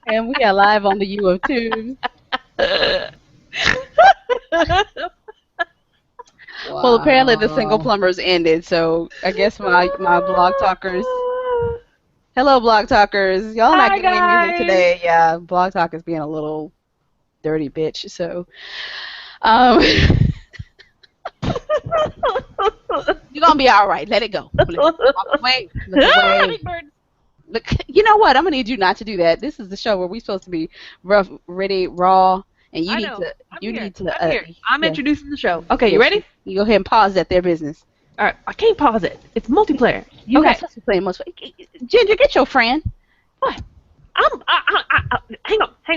And we are live on the U of Tubes. Wow. Well, apparently the single plumbers ended, so I guess my blog talkers. Hello, blog talkers. Y'all not Hi, getting any music guys. today. Yeah, blog talk is being a little dirty bitch. So, you're gonna be all right. Let it go. Walk away. Look away. Look, you know what? I'm gonna need you not to do that. This is the show where we're supposed to be rough, ready, raw, and you need to. I'm here. I'm introducing the show. Okay, you ready? You go ahead and pause that their business. All right, I can't pause it. It's multiplayer. You not supposed to play multiplayer. Ginger, get your friend. What? Hang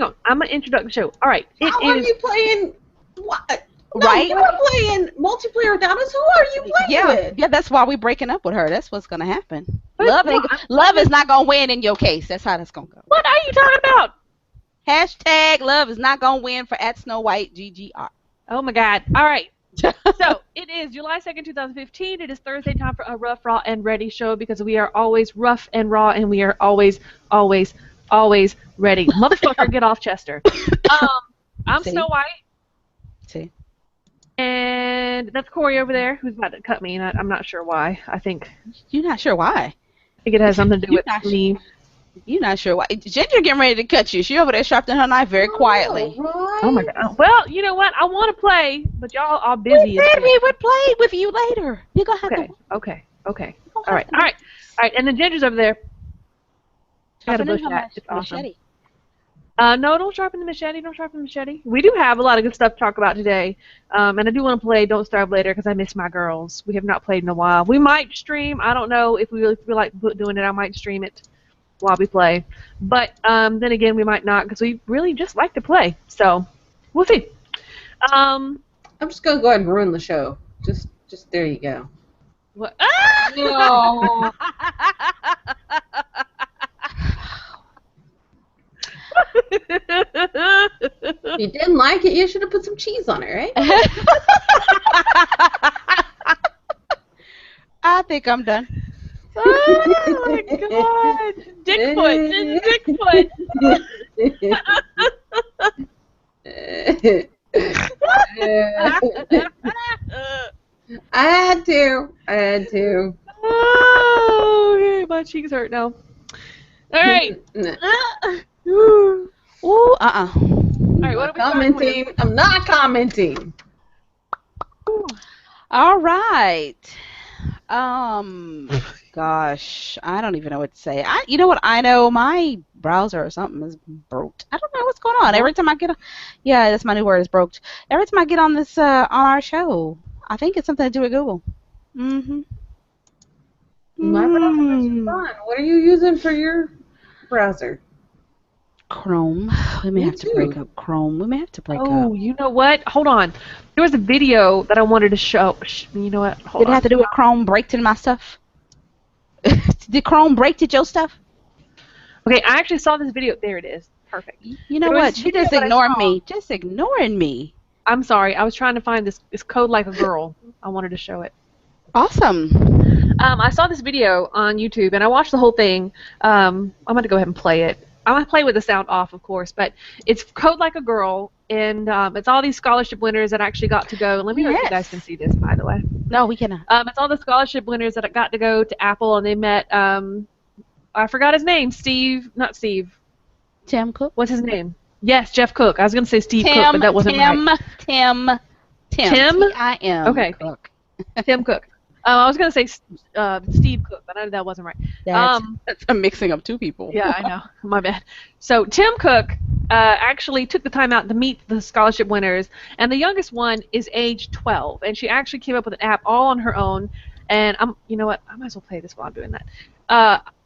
on. I'm gonna introduce the show. All right. How are you playing? What? No, right? You are playing multiplayer without us. Who are you playing with? Yeah, that's why we're breaking up with her. That's what's gonna happen. Love is not gonna win in your case. That's how that's gonna go. What are you talking about? Hashtag love is not gonna win for @SnowWhite_GGR. Oh my God. All right. So it is July 2nd, 2015. It is Thursday time for a Rough, Raw, and Ready show because we are always rough and raw, and we are always ready. Motherfucker, get off, Chester. I'm Snow White. See. And that's Corey over there who's about to cut me, and I'm not sure why. I think you're not sure why. I think it has something to do with me. You're not sure why. Ginger getting ready to cut you. She over there sharpening her knife very quietly. Right. Oh my God. Well, you know what? I want to play, but y'all are busy. We said we would play with you later. You're gonna have to. Okay. All right. And then Ginger's over there. I got a bush hat. It's awesome. No, don't sharpen the machete. We do have a lot of good stuff to talk about today. And I do want to play Don't Starve later because I miss my girls. We have not played in a while. We might stream. I don't know if we really feel like doing it. I might stream it while we play. But then again, we might not because we really just like to play. So we'll see. I'm just going to go ahead and ruin the show. Just there you go. What? No. If you didn't like it, you should have put some cheese on it, right? I think I'm done. Oh my God! Dickfoot! I had to. Oh, okay, my cheeks hurt now. All right. Ooh, All right, what are we commenting? I'm not commenting. All right. Gosh, I don't even know what to say. You know what? I know my browser or something is broke. I don't know what's going on. Every time I get on, yeah, that's my new word is broke. Every time I get on this on our show, I think it's something to do with Google. My browser is fine. What are you using for your browser? Chrome. We may have to break up Chrome. We may have to break up. Oh, you know what? Hold on. There was a video that I wanted to show. You know what? Did it have to do with Chrome breaking my stuff? Did Chrome break your stuff? Okay, I actually saw this video. There it is. Perfect. You know what? She just ignored me. Just ignoring me. I'm sorry. I was trying to find this Code Like a Girl. I wanted to show it. Awesome. I saw this video on YouTube, and I watched the whole thing. I'm going to go ahead and play it. I'm going to play with the sound off, of course, but it's Code Like a Girl, and it's all these scholarship winners that actually got to go. Let me know if you guys can see this, by the way. No, we cannot. It's all the scholarship winners that got to go to Apple, and they met, I forgot his name, not Steve. Tim Cook? What's his name? Yes, Jeff Cook. I was going to say Steve Cook, but that wasn't right. Tim? T-I-M. Okay. Cook. Tim Cook. I was going to say Steve Cook, but I know that wasn't right. That's a mixing of two people. Yeah, I know. My bad. So Tim Cook actually took the time out to meet the scholarship winners, and the youngest one is age 12, and she actually came up with an app all on her own. And you know what? I might as well play this while I'm doing that.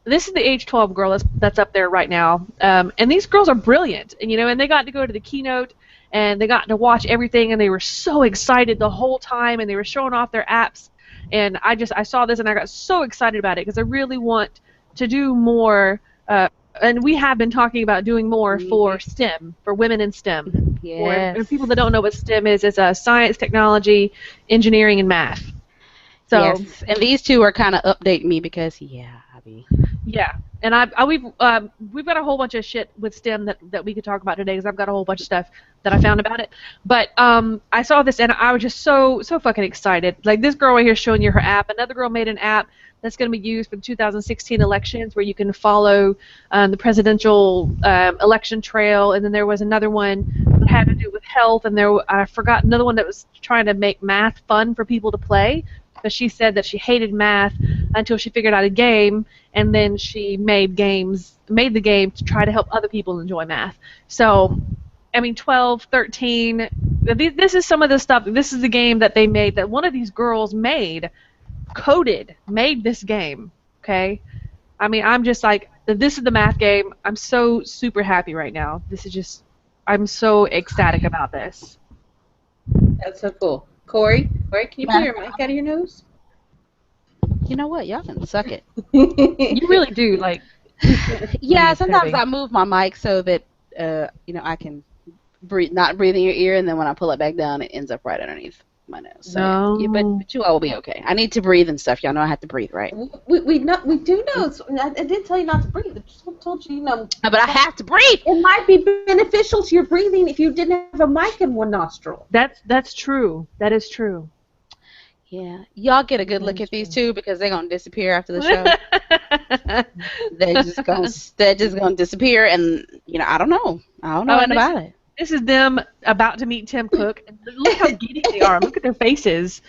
This is the age 12 girl that's up there right now, and these girls are brilliant, and they got to go to the keynote, and they got to watch everything, and they were so excited the whole time, and they were showing off their apps. And I saw this and I got so excited about it because I really want to do more, and we have been talking about doing more for STEM, for women in STEM. Yes. For people that don't know what STEM is, it's science, technology, engineering, and math. So, yes. And these two are kind of updating me because, Yeah, and we've got a whole bunch of shit with STEM that we could talk about today because I've got a whole bunch of stuff that I found about it. But I saw this and I was just so fucking excited. Like this girl right here showing you her app. Another girl made an app that's going to be used for the 2016 elections where you can follow the presidential election trail. And then there was another one that had to do with health, and I forgot another one that was trying to make math fun for people to play. But she said that she hated math until she figured out a game, and then she made the game to try to help other people enjoy math. So, I mean, 12, 13, this is some of the stuff. This is the game that they made, that one of these girls made this game, okay? I mean, I'm just like, this is the math game. I'm so super happy right now. I'm so ecstatic about this. That's so cool. Corey, can you pull your mic out of your nose? You know what? Y'all can suck it. You really do, like. Yeah, sometimes I move my mic so that I can not breathe in your ear, and then when I pull it back down, it ends up right underneath my nose. So, no. yeah, but you all will be okay. I need to breathe and stuff. Y'all know I have to breathe, right? We do know. I did tell you not to breathe. I just told you, But I have to breathe. It might be beneficial to your breathing if you didn't have a mic in one nostril. That's true. That is true. Yeah, y'all get a good look at these two because they're gonna disappear after the show. they're just gonna disappear, and I don't know nothing about it. This is them about to meet Tim Cook. Look how giddy they are. Look at their faces.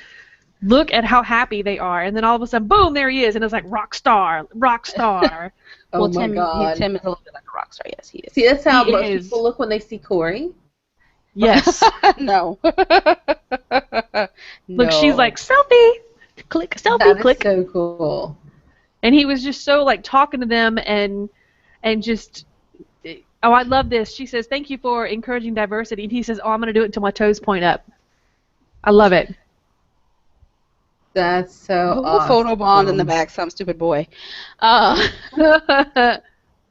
Look at how happy they are, and then all of a sudden, boom! There he is, and it's like rock star. Oh my God! Tim is a little bit like a rock star. Yes, he is. See, that's how most people look when they see Corey. Yes. No. Look, she's like, selfie, click, selfie, click. That's so cool. And he was just so like talking to them and just, oh, I love this. She says, thank you for encouraging diversity. And he says, oh, I'm going to do it until my toes point up. I love it. That's so awesome. Photobombed in the back, some stupid boy.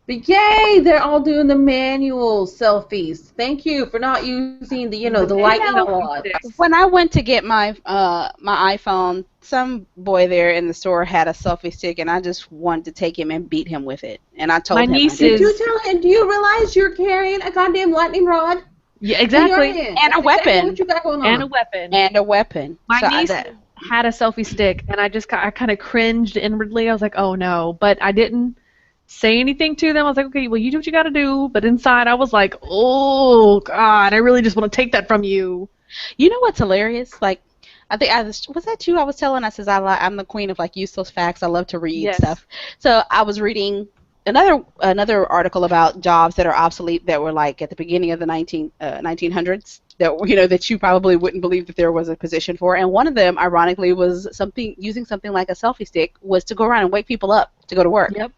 But yay, they're all doing the manual selfies. Thank you for not using the lightning rod. When I went to get my my iPhone, some boy there in the store had a selfie stick, and I just wanted to take him and beat him with it. And I told him, Did you tell him? Do you realize you're carrying a goddamn lightning rod? Yeah, exactly. And a weapon. Exactly what you got going on. And a weapon. My niece had a selfie stick, and I kind of cringed inwardly. I was like, oh no, but I didn't say anything to them. I was like, okay, well, you do what you got to do. But inside, I was like, oh God, I really just want to take that from you. You know what's hilarious? Like, I think was that you? I was telling. I says I'm the queen of like useless facts. I love to read stuff. So I was reading another article about jobs that are obsolete that were like at the beginning of the 1900s. That you probably wouldn't believe that there was a position for, and one of them, ironically, was using something like a selfie stick was to go around and wake people up to go to work. Yep.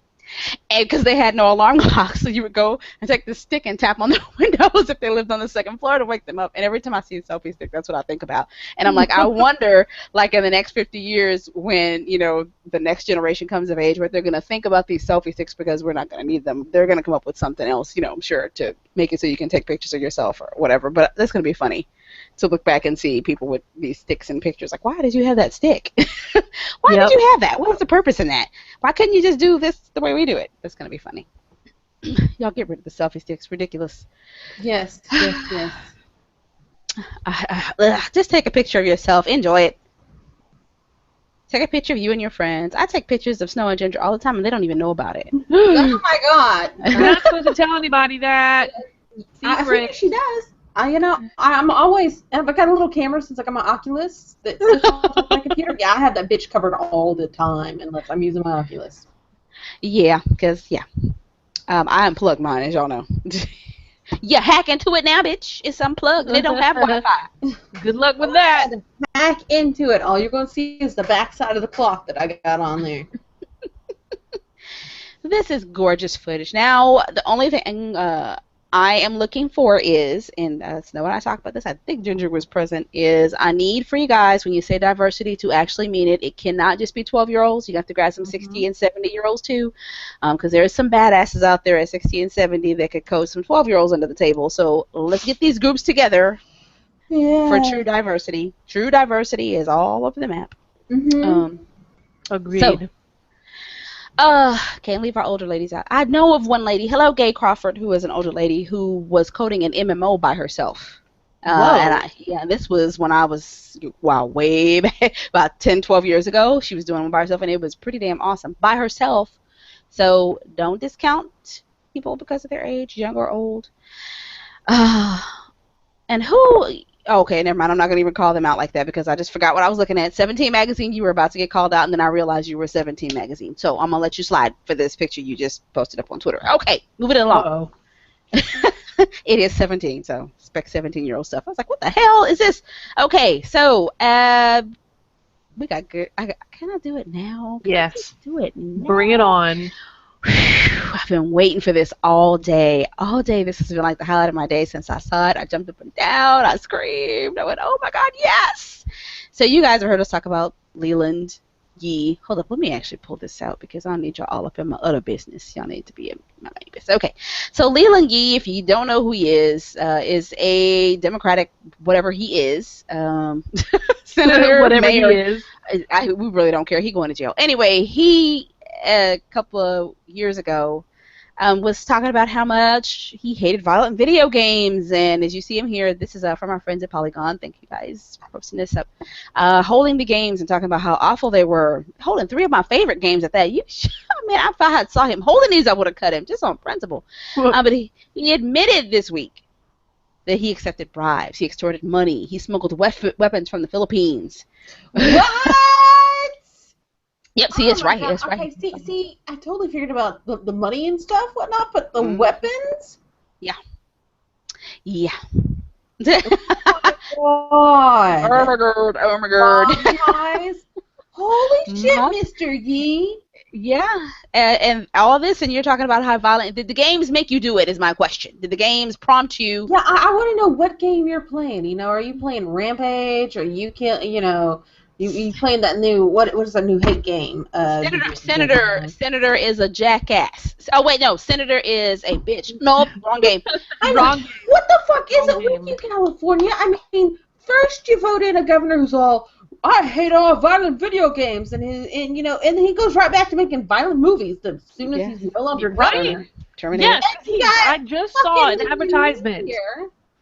And because they had no alarm clock, so you would go and take the stick and tap on their windows if they lived on the second floor to wake them up. And every time I see a selfie stick, that's what I think about. And I'm like, I wonder, like in the next 50 years, when the next generation comes of age, what they're going to think about these selfie sticks, because we're not going to need them. They're going to come up with something else, I'm sure, to make it so you can take pictures of yourself or whatever. But that's going to be funny to look back and see people with these sticks and pictures. Like, why did you have that stick? Why did you have that? What was the purpose in that? Why couldn't you just do this the way we do it? That's going to be funny. Y'all get rid of the selfie sticks. Ridiculous. Yes. Just take a picture of yourself. Enjoy it. Take a picture of you and your friends. I take pictures of Snow and Ginger all the time, and they don't even know about it. Oh, my God. You're not supposed to tell anybody that. I think she does. I'm always, I've got a little camera since I got my Oculus that sits on my computer. Yeah, I have that bitch covered all the time unless I'm using my Oculus. Yeah, because, I unplugged mine, as y'all know. You hack into it now, bitch. It's unplugged. They don't have Wi-Fi. Good luck with that. Hack into it. All you're going to see is the back side of the clock that I got on there. This is gorgeous footage. Now, the only thing I am looking for is, and Snow and I talked about this, I think Ginger was present, is I need for you guys, when you say diversity, to actually mean it. It cannot just be 12-year-olds. You have to grab some 60 and 70-year-olds too, because there's some badasses out there at 60 and 70 that could coach some 12-year-olds under the table. So let's get these groups together for true diversity. True diversity is all over the map. Agreed. So, Can't leave our older ladies out. I know of one lady, hello, Gay Crawford, who is an older lady who was coding an MMO by herself. Whoa. This was when I was, wow, way back, about 10, 12 years ago. She was doing one by herself, and it was pretty damn awesome. By herself. So don't discount people because of their age, young or old. And who, okay, never mind. I'm not going to even call them out like that because I just forgot what I was looking at. 17 Magazine, you were about to get called out, and then I realized you were 17 Magazine. So I'm going to let you slide for this picture you just posted up on Twitter. Okay, moving it along. Uh-oh. It is 17, so expect 17-year-old stuff. I was like, what the hell is this? Okay, so we got good. Can I do it now? Yes. Do it now. Bring it on. I've been waiting for this all day. All day. This has been like the highlight of my day since I saw it. I jumped up and down. I screamed. I went, oh my God, yes! So you guys have heard us talk about Leland Yee. Hold up, let me actually pull this out because I don't need y'all all up in my other business. Y'all need to be in my main business. Okay, so Leland Yee, if you don't know who he is a Democratic, whatever he is, senator, whatever mayor. he is. We really don't care. He going to jail. Anyway, he a couple of years ago was talking about how much he hated violent video games, and as you see him here, this is from our friends at Polygon. Thank you guys for posting this up. Holding the games and talking about how awful they were. Holding 3 of my favorite games at that. I mean, if I had saw him holding these, I would have cut him just on principle. But he admitted this week that he accepted bribes, he extorted money, he smuggled weapons from the Philippines. What? Yep, see, it's right. It's right. Okay, see, I totally figured about the money and stuff, whatnot, but the weapons? Yeah. Oh my God. Oh my God. Guys. Holy shit, Mr. Yee. Yeah, and all this, and you're talking about how violent. Did the games make you do it? Is my question. Did the games prompt you? Yeah, I want to know what game you're playing. You know, are you playing Rampage, or you playing that new what is that new hate game? Senator is a jackass. Oh wait, no, Senator is a bitch. Nope, wrong game. Wrong game. What the fuck is it with you, California? I mean, first you vote in a governor who's all, I hate all violent video games, and he goes right back to making violent movies as soon as he's no longer governor. Yes, I just saw an advertisement.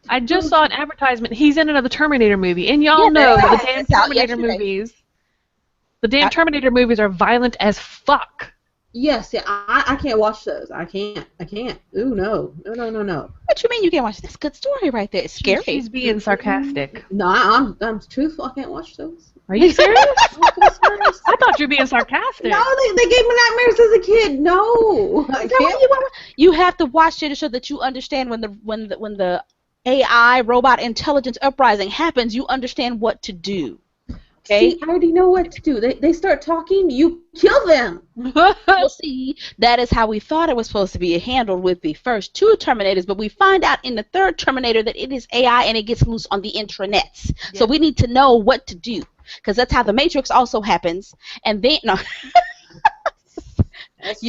I just saw an advertisement. He's in another Terminator movie, and y'all know the damn Terminator movies. The damn Terminator movies are violent as fuck. Yes, yeah, I can't watch those. I can't. Ooh, no. What you mean you can't watch? That's a good story right there. It's scary. She's being sarcastic. No, I'm truthful. I can't watch those. Are you serious? I thought you were being sarcastic. No, they gave me nightmares as a kid. No, I can't. You have to watch it so that you understand when the AI robot intelligence uprising happens. You understand what to do. Okay? See, I already know what to do. They start talking, you kill them. Well, see, that is how we thought it was supposed to be handled with the first 2 Terminators, but we find out in the 3rd Terminator that it is AI and it gets loose on the intranets. Yeah. So we need to know what to do, because that's how the Matrix also happens. And then, no. That's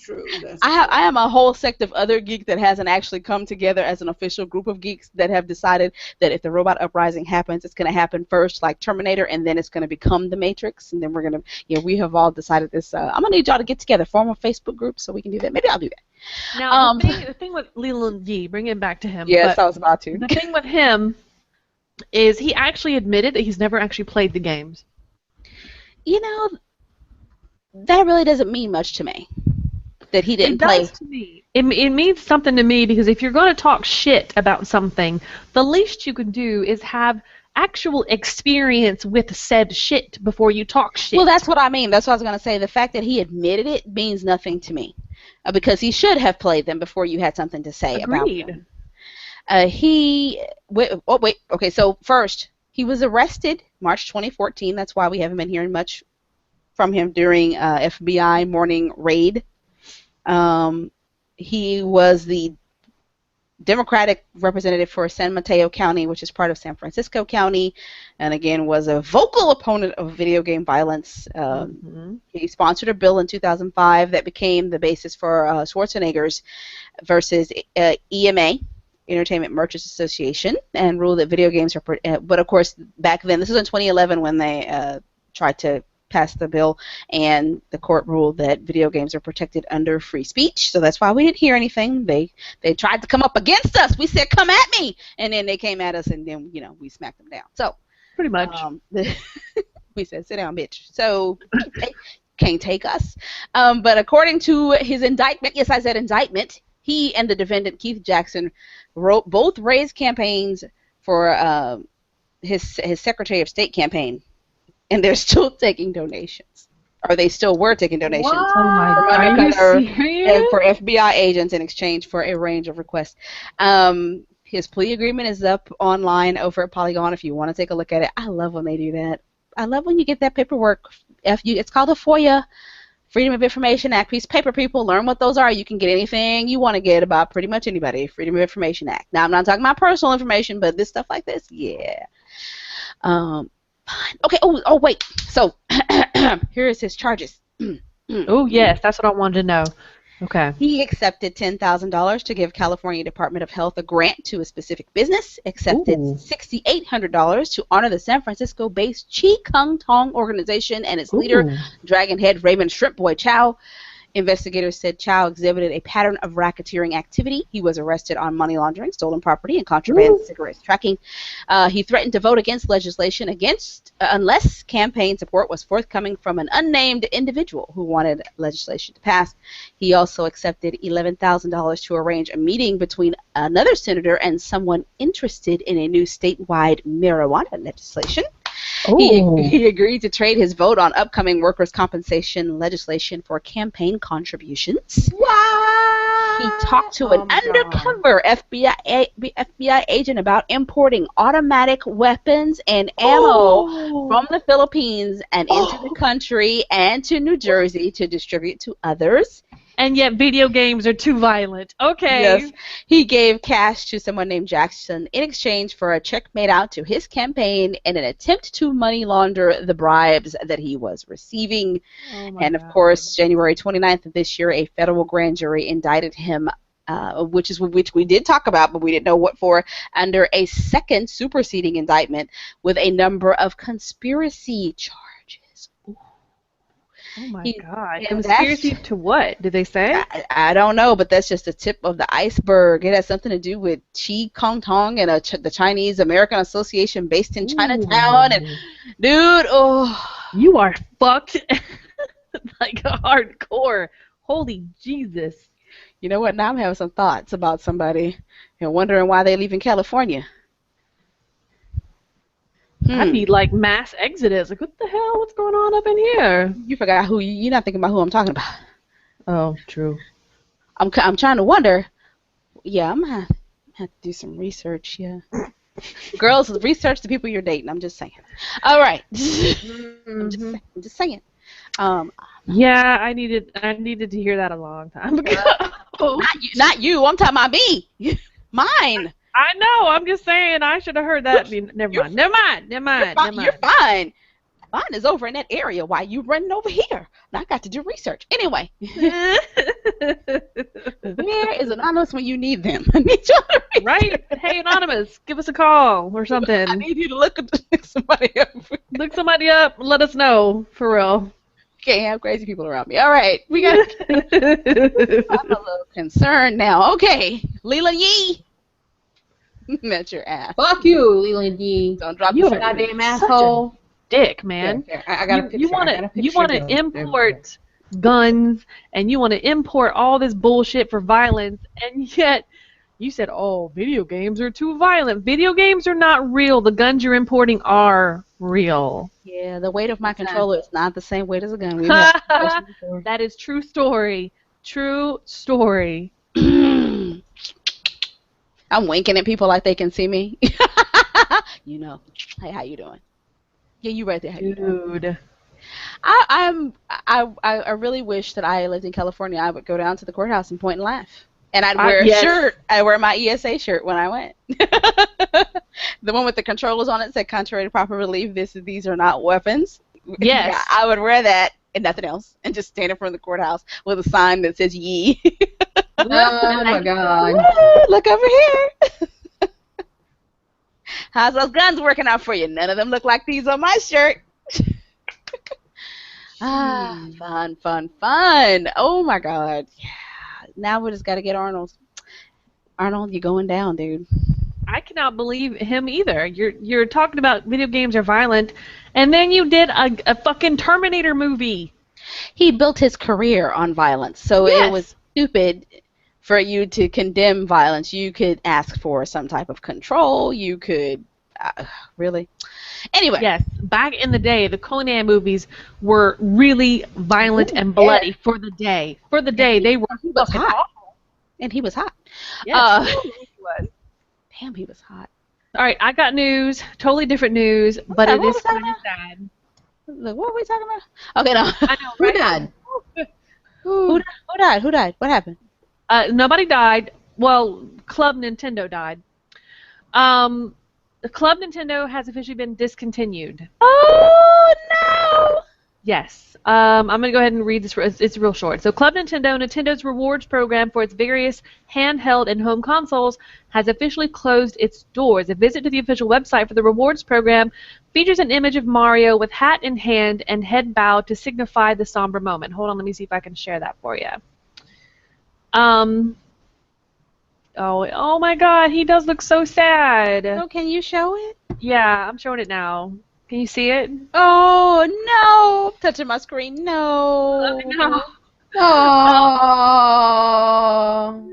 true. I am a whole sect of other geeks that hasn't actually come together as an official group of geeks that have decided that if the robot uprising happens, it's going to happen first, like Terminator, and then it's going to become the Matrix, and then we're going to, we have all decided this. I'm going to need y'all to get together, form a Facebook group so we can do that. Maybe I'll do that. Now, the thing with Leland Yee, bring it back to him. Yes, I was about to. The thing with him is he actually admitted that he's never actually played the games. That really doesn't mean much to me. That he didn't play. It does to me. It means something to me because if you're going to talk shit about something, the least you can do is have actual experience with said shit before you talk shit. Well, that's what I mean. That's what I was going to say. The fact that he admitted it means nothing to me. Because he should have played them before you had something to say about them. Okay, so first, he was arrested March 2014. That's why we haven't been hearing much from him during FBI morning raid. He was the Democratic representative for San Mateo County, which is part of San Francisco County, and again was a vocal opponent of video game violence. He sponsored a bill in 2005 that became the basis for Schwarzenegger's versus EMA, Entertainment Merchants Association, and ruled that video games are... but of course, back then, this was in 2011 when they tried to passed the bill, and the court ruled that video games are protected under free speech. So that's why we didn't hear anything. They tried to come up against us. We said, "Come at me," and then they came at us, and then we smacked them down. So Pretty much. we said, "Sit down, bitch." So they can't take us. But according to his indictment, yes, I said indictment. He and the defendant Keith Jackson both raised campaigns for his Secretary of State campaign, and they're still taking donations. Or they still were taking donations. What? Oh my God. Are you serious? For FBI agents in exchange for a range of requests. His plea agreement is up online over at Polygon if you want to take a look at it. I love when they do that. I love when you get that paperwork. It's called a FOIA, Freedom of Information Act piece of paper. People learn what those are. You can get anything you want to get about pretty much anybody. Freedom of Information Act. Now, I'm not talking about personal information, but this stuff like this, yeah. Okay. Oh, wait. So here's his charges. Oh, yes. That's what I wanted to know. Okay. He accepted $10,000 to give California Department of Health a grant to a specific business, accepted $6,800 to honor the San Francisco-based Chi Kung Tong organization and its leader, Dragonhead Raymond Shrimp Boy Chow. Investigators said Chow exhibited a pattern of racketeering activity. He was arrested on money laundering, stolen property, and contraband cigarettes tracking. He threatened to vote against legislation unless campaign support was forthcoming from an unnamed individual who wanted legislation to pass. He also accepted $11,000 to arrange a meeting between another senator and someone interested in a new statewide marijuana legislation. He agreed to trade his vote on upcoming workers' compensation legislation for campaign contributions. What? He talked to an undercover FBI agent about importing automatic weapons and ammo from the Philippines and into the country and to New Jersey to distribute to others. And yet video games are too violent. Okay. Yes. He gave cash to someone named Jackson in exchange for a check made out to his campaign in an attempt to money launder the bribes that he was receiving. And, of course, January 29th of this year, a federal grand jury indicted him, which we did talk about, but we didn't know what for, under a second superseding indictment with a number of conspiracy charges. Oh my God. Conspiracy to what? Did they say? I don't know, but that's just the tip of the iceberg. It has something to do with Chi Kung Tong and the Chinese American Association based in Chinatown. And dude, you are fucked like hardcore. Holy Jesus. You know what? Now I'm having some thoughts about somebody and wondering why they leave in California. I'd be like mass exodus. Like, what the hell? What's going on up in here? You forgot who you're not thinking about who I'm talking about. Oh, true. I'm trying to wonder. Yeah, I'm gonna have to do some research. Yeah, girls, research the people you're dating. I'm just saying. All right. I'm just saying. Yeah, I needed to hear that a long time ago. Not you. I'm talking about me. Mine. I know. I'm just saying. I should have heard that. Never mind. You're fine. Mine is over in that area. Why you running over here? And I got to do research. Anyway. Where is Anonymous when you need them? I need you. Right? Hey, Anonymous, give us a call or something. I need you to look somebody up. Look somebody up. Let us know. For real. Can't have crazy people around me. All right. We got I'm a little concerned now. Okay. Leland Yee. Met your ass. Fuck you, Leland Yee. Don't drop you the goddamn asshole. Dick, man. Yeah, I got a picture. You want to import guns and you want to import all this bullshit for violence, and yet you said, "Oh, video games are too violent." Video games are not real. The guns you're importing are real. Yeah, the weight of my controller is not the same weight as a gun. That is true story. True story. I'm winking at people like they can see me. You know. Hey, how you doing? Yeah, you right there. How you doing? Dude. I really wish that I lived in California. I would go down to the courthouse and point and laugh. And I'd wear a shirt. I'd wear my ESA shirt when I went. The one with the controllers on it said, "Contrary to proper belief, these are not weapons." Yes. Yeah, I would wear that and nothing else, and just stand in front of the courthouse with a sign that says "Yee." Oh my God! Look over here. How's those guns working out for you? None of them look like these on my shirt. Fun, fun, fun. Oh my God. Yeah. Now we just got to get Arnold. Arnold, you're going down, dude. I cannot believe him either. You're talking about video games are violent, and then you did a fucking Terminator movie. He built his career on violence, so it Yes. was stupid for you to condemn violence. You could ask for some type of control. You could really. Anyway, Yes, back in the day, the Conan movies were really violent and bloody for the day. For the day, they were he was fucking hot, awful. and he was hot. Yes, he was. Damn, he was hot. All right, I got news, totally different news, but that? it What is was that kind of about? sad. Look, what were we talking about? Okay, no. I know, Who right? died? Who died? Who died? What happened? Nobody died. Well, Club Nintendo died. Club Nintendo has officially been discontinued. Oh no! Yes. I'm going to go ahead and read this. It's real short. So Club Nintendo, Nintendo's rewards program for its various handheld and home consoles, has officially closed its doors. A visit to the official website for the rewards program features an image of Mario with hat in hand and head bowed to signify the somber moment. Hold on, let me see if I can share that for you. Oh my God, he does look so sad. Oh, can you show it? Yeah, I'm showing it now. Can you see it? Oh no! I'm touching my screen. No. No. Oh.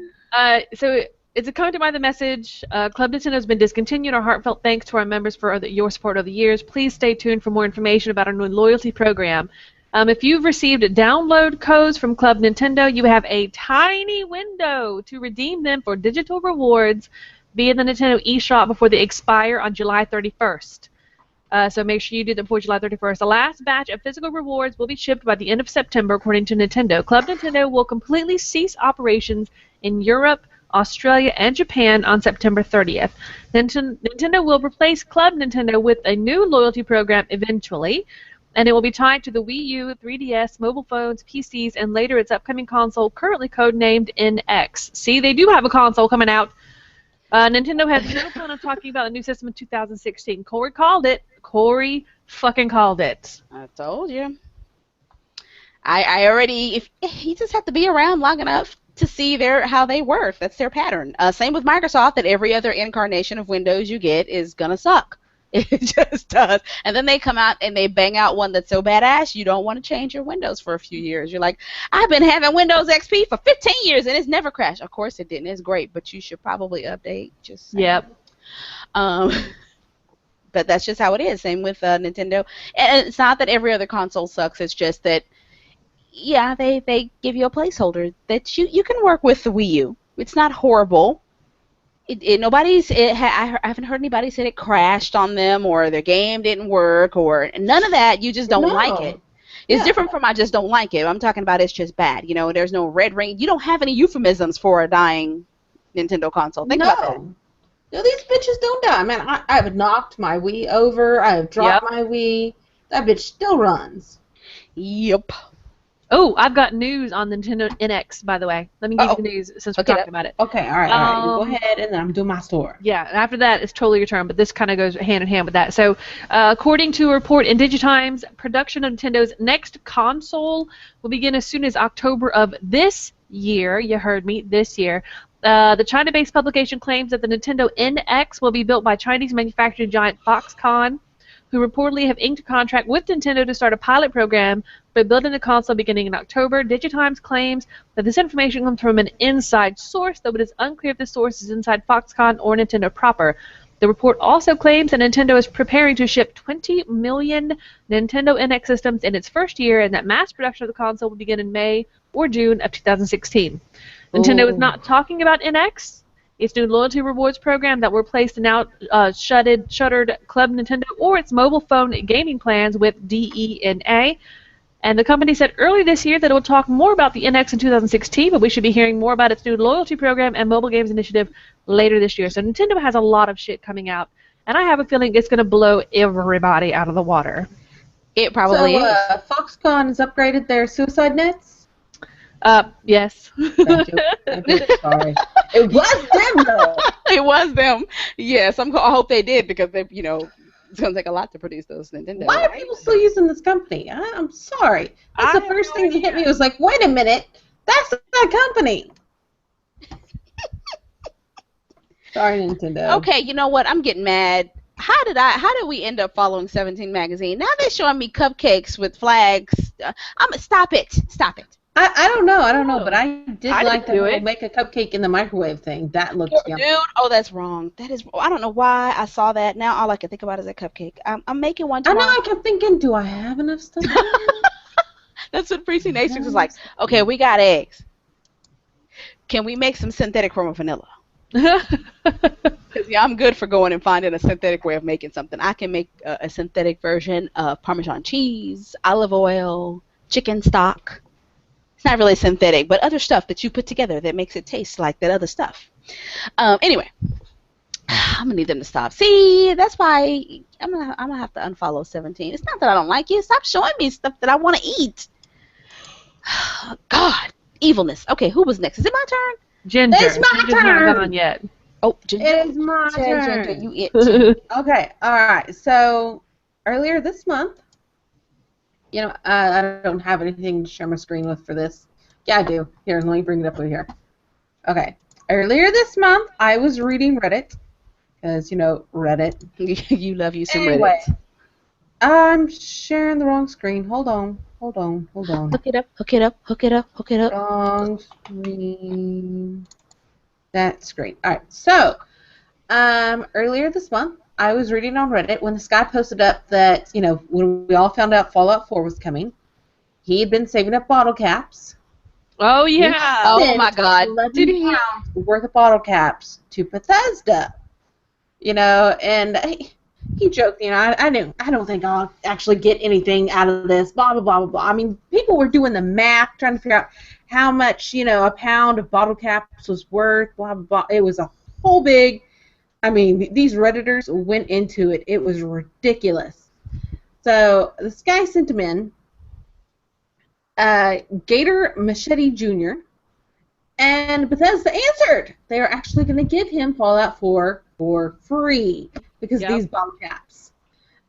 So it's accompanied by the message, Club Nintendo has been discontinued. Our heartfelt thanks to our members for your support over the years. Please stay tuned for more information about our new loyalty program. If you've received download codes from Club Nintendo, you have a tiny window to redeem them for digital rewards via the Nintendo eShop before they expire on July 31st. So make sure you do that before July 31st. The last batch of physical rewards will be shipped by the end of September, according to Nintendo. Club Nintendo will completely cease operations in Europe, Australia, and Japan on September 30th. Nintendo will replace Club Nintendo with a new loyalty program eventually, and it will be tied to the Wii U, 3DS, mobile phones, PCs, and later its upcoming console, currently codenamed NX. See, they do have a console coming out. Nintendo has no plan on talking about the new system in 2016. Corey called it. Corey fucking called it. I told you. I already. If you just have to be around long enough to see how they work. That's their pattern. Same with Microsoft. That every other incarnation of Windows you get is gonna suck. It just does. And then they come out and they bang out one that's so badass you don't want to change your Windows for a few years. You're like, I've been having Windows XP for 15 years and it's never crashed. Of course it didn't. It's great, but you should probably update. Just saying. Yep. But that's just how it is. Same with Nintendo. And it's not that every other console sucks. It's just that, yeah, they give you a placeholder that you can work with the Wii U. It's not horrible. I haven't heard anybody say it crashed on them or their game didn't work or none of that. You just don't like it. It's different from I just don't like it. I'm talking about it's just bad. You know, there's no red ring. You don't have any euphemisms for a dying Nintendo console. Think about that. No, these bitches don't die. Man, I have knocked my Wii over. I have dropped my Wii. That bitch still runs. Yep. Oh, I've got news on the Nintendo NX, by the way. Let me give you the news since we're talking about it. Okay, all right. You go ahead, and then I'm doing my story. Yeah, and after that, it's totally your turn, but this kind of goes hand in hand with that. So, according to a report in Digitimes, production of Nintendo's next console will begin as soon as October of this year. You heard me, this year. The China-based publication claims that the Nintendo NX will be built by Chinese manufacturing giant Foxconn, who reportedly have inked a contract with Nintendo to start a pilot program for building the console beginning in October. Digitimes claims that this information comes from an inside source, though it is unclear if the source is inside Foxconn or Nintendo proper. The report also claims that Nintendo is preparing to ship 20 million Nintendo NX systems in its first year, and that mass production of the console will begin in May or June of 2016. Nintendo is not talking about NX. Its new loyalty rewards program that were placed in now shuttered Club Nintendo or its mobile phone gaming plans with DENA. And the company said earlier this year that it will talk more about the NX in 2016, but we should be hearing more about its new loyalty program and mobile games initiative later this year. So Nintendo has a lot of shit coming out, and I have a feeling it's going to blow everybody out of the water. It probably is. Foxconn has upgraded their suicide nets? Yes. Thank you. Sorry. It was them, though. It was them. Yes, I hope they did because they, It's gonna take a lot to produce those Nintendo. Why are people still using this company? I'm sorry. That's the first thing that hit me. Was like, wait a minute, that's that company. Sorry, Nintendo. Okay, you know what? I'm getting mad. How did we end up following 17 magazine? Now they're showing me cupcakes with flags. Stop it. I don't know, but I did like do the it. make a cupcake in the microwave thing. That looked yummy. Dude, oh, that's wrong. I don't know why I saw that. Now all I can think about is a cupcake. I'm making one I know. tomorrow. I kept thinking, do I have enough stuff? That's what Precinct Matrix was like. Okay, we got eggs. Can we make some synthetic form of vanilla? Because I'm good for going and finding a synthetic way of making something. I can make a synthetic version of Parmesan cheese, olive oil, chicken stock. It's not really synthetic, but other stuff that you put together that makes it taste like that other stuff. Anyway, I'm gonna need them to stop. See, that's why I'm gonna have to unfollow 17. It's not that I don't like you. Stop showing me stuff that I want to eat. God, evilness. Okay, who was next? Is it my turn? Ginger. It's my Ginger's not turn. gone yet. Oh, Ginger. It is my turn. Ginger, you it. Okay, all right. So earlier this month, I don't have anything to share my screen with for this. Yeah, I do. Here, let me bring it up over here. Okay. Earlier this month, I was reading Reddit, because, Reddit. You love you some Anyway, Reddit. I'm sharing the wrong screen. Hold on. Hook it up. Wrong screen. That screen. All right. So, earlier this month, I was reading on Reddit when this guy posted up that, when we all found out Fallout 4 was coming, he had been saving up bottle caps. Oh, yeah. Oh, my God. Did he worth of bottle caps to Bethesda? And he joked, I don't think I'll actually get anything out of this, blah, blah, blah, blah, blah. I mean, people were doing the math, trying to figure out how much, a pound of bottle caps was worth, blah, blah, blah. It was a whole big, these Redditors went into it. It was ridiculous. So this guy sent him in, Gator Machete Jr., and Bethesda answered. They are actually going to give him Fallout 4 for free because of these bottle caps.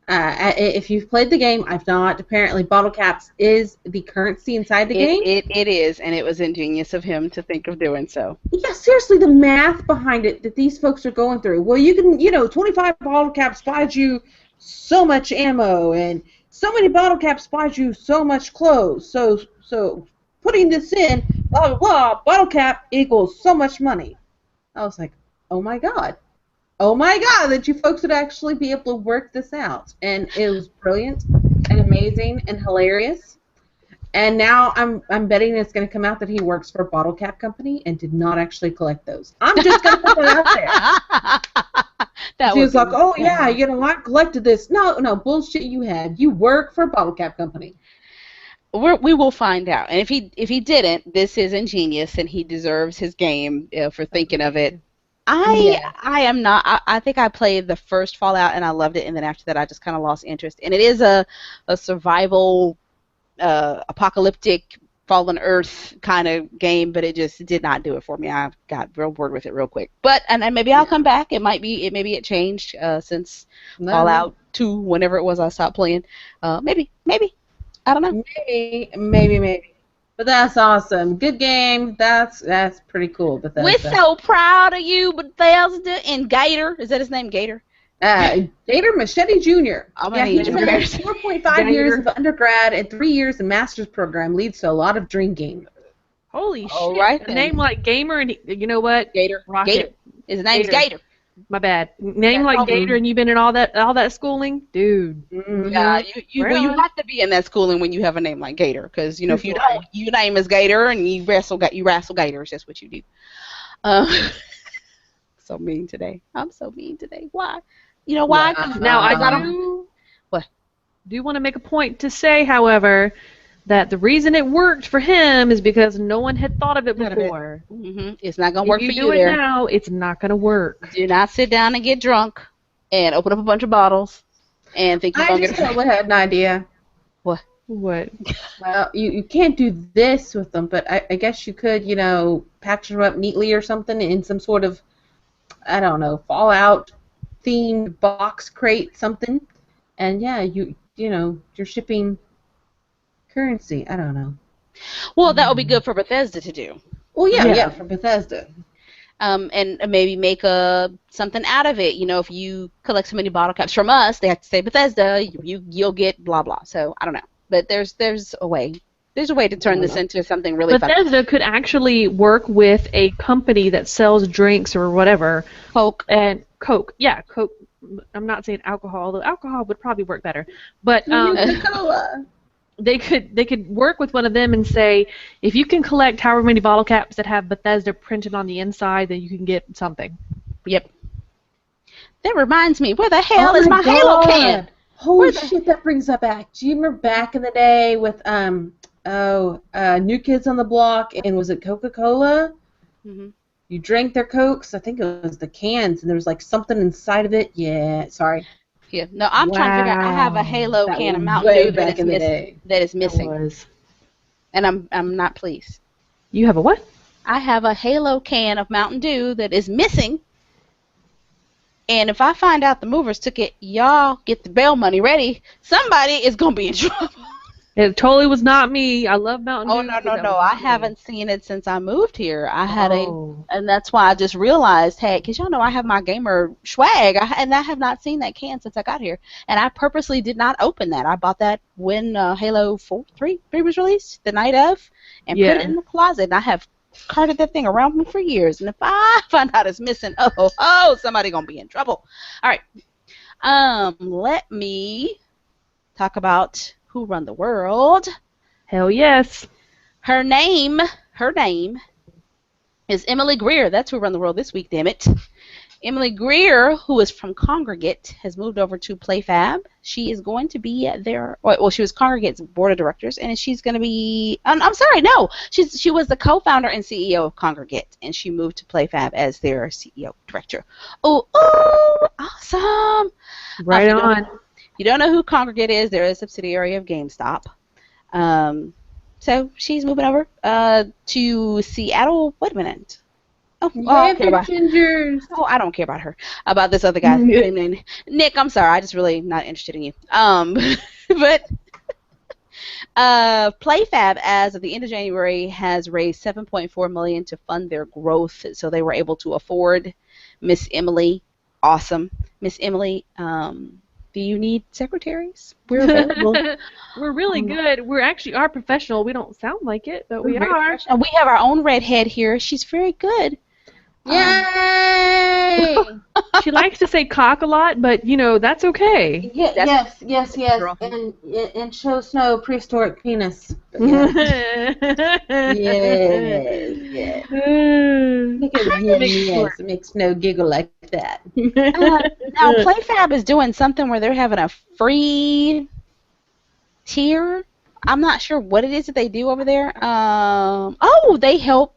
If you've played the game, I've not. Apparently, bottle caps is the currency inside the game. It is, and it was ingenious of him to think of doing so. Yeah, seriously, the math behind it that these folks are going through. Well, you can, 25 bottle caps buys you so much ammo, and so many bottle caps buys you so much clothes. So putting this in, blah, blah, blah, bottle cap equals so much money. I was like, oh my God, that you folks would actually be able to work this out. And it was brilliant and amazing and hilarious. And now I'm betting it's going to come out that he works for a bottle cap company and did not actually collect those. I'm just going to put that out there. She was like, oh, yeah, I collected this. No, bullshit you had. You work for a bottle cap company. We will find out. And if he didn't, this is ingenious, and he deserves his game for thinking of it. I am not. I think I played the first Fallout, and I loved it, and then after that I just kind of lost interest. And it is a survival, apocalyptic, fallen Earth kind of game, but it just did not do it for me. I got real bored with it real quick. But and maybe I'll come back. Maybe it changed since Fallout 2, whenever it was I stopped playing. Maybe. I don't know. Maybe. But that's awesome. Good game. That's pretty cool. Bethesda. We're so proud of you, Bethesda. And Gator. Is that his name, Gator? Gator Machete Jr. He spent 4.5 years of undergrad and 3 years in master's program leads to a lot of dream games. Holy shit. All right, A name like Gamer, and you know what? Gator. Rocket. Gator. His name's Gator. My bad. Name like Gator, and you've been in all that schooling, dude. Mm-hmm. Yeah, you have to be in that schooling when you have a name like Gator, because if you don't, your name is Gator, and you wrestle gators. That's what you do. So mean today. I'm so mean today. Why? You know why? Now I do want to make a point to say, however, that the reason it worked for him is because no one had thought of it before. Mm-hmm. It's not going to work for you do it now, it's not going to work. Do not sit down and get drunk and open up a bunch of bottles and think you're going to get I just had an idea. What? Well, you can't do this with them, but I guess you could, package them up neatly or something in some sort of, I don't know, Fallout-themed box crate, something. and yeah, you're shipping currency. I don't know. Well, that would be good for Bethesda to do. Well, yeah, Yeah. for Bethesda. And maybe make something out of it. You know, if you collect so many bottle caps from us, they have to say Bethesda. You'll get blah blah. So I don't know, but there's a way. There's a way to turn this into something really fun. Bethesda could actually work with a company that sells drinks or whatever. Coke. And Coke. Yeah, Coke. I'm not saying alcohol, although alcohol would probably work better. But Coca-Cola. they could work with one of them and say, if you can collect however many bottle caps that have Bethesda printed on the inside, then you can get something. Yep. That reminds me, where the hell is my God. Halo can? Holy shit, that brings that back. Do you remember back in the day with New Kids on the Block, and was it Coca-Cola? Mm-hmm. You drank their Cokes. I think it was the cans, and there was like something inside of it. Yeah, sorry. Yeah. No, I'm trying to figure out. I have a Halo That can of was Mountain way Dew back in the day. that is missing, and I'm not pleased. You have a what? I have a Halo can of Mountain Dew that is missing. And if I find out the movers took it, y'all get the bail money ready. Somebody is going to be in trouble. It totally was not me. I love Mountain Dew. Oh, no. I haven't seen it since I moved here. I had and that's why I just realized, hey, because y'all know I have my gamer swag, and I have not seen that can since I got here. And I purposely did not open that. I bought that when Halo 3 was released, the night of, and put it in the closet. And I have carted that thing around me for years. And if I find out it's missing, somebody going to be in trouble. All right. Let me talk about who run the world. Hell yes. Her name is Emily Greer. That's who run the world this week, damn it. Emily Greer, who is from Congregate, has moved over to PlayFab. She is going to be there. Well, she was Congregate's board of directors, and she's going to be. I'm sorry, no. She was the co-founder and CEO of Congregate, and she moved to PlayFab as their CEO director. Oh, awesome! Right on. You don't know who Congregate is? They're a subsidiary of GameStop. So she's moving over to Seattle. Wait a minute. I don't care about her. Oh, I don't care about her. About this other guy. Nick, I'm sorry. I'm just really not interested in you. But PlayFab, as of the end of January, has raised $7.4 million to fund their growth, so they were able to afford Miss Emily. Awesome. Miss Emily, do you need secretaries? We're available. We're really good. We actually are professional. We don't sound like it, but we are. And we have our own redhead here. She's very good. Yay! She likes to say cock a lot, but, that's okay. Yes. And shows no prehistoric penis. Yes. Yes. It makes no giggle like that. Now, PlayFab is doing something where they're having a free tier. I'm not sure what it is that they do over there. They help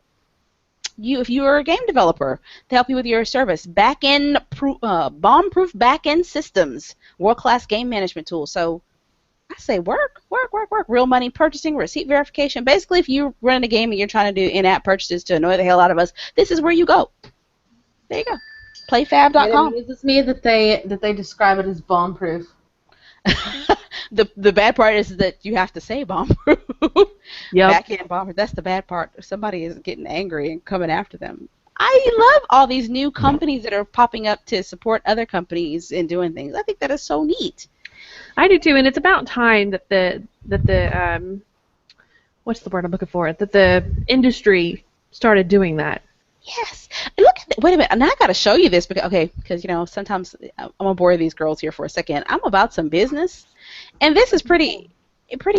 you if you are a game developer. They help you with your service. Bomb-proof back-end systems. World-class game management tools. So I say work. Real money purchasing, receipt verification. Basically, if you're running a game and you're trying to do in-app purchases to annoy the hell out of us, this is where you go. There you go. Playfab.com. It amuses me that they describe it as bomb-proof. The bad part is that you have to say bomb-proof. Yep. Back-end bomb-proof. That's the bad part. Somebody is getting angry and coming after them. I love all these new companies that are popping up to support other companies and doing things. I think that is so neat. I do too, and it's about time that the what's the word I'm looking for? That the industry started doing that. Yes. Look. Wait a minute. And I got to show you this because sometimes I'm gonna bore these girls here for a second. I'm about some business, and this is pretty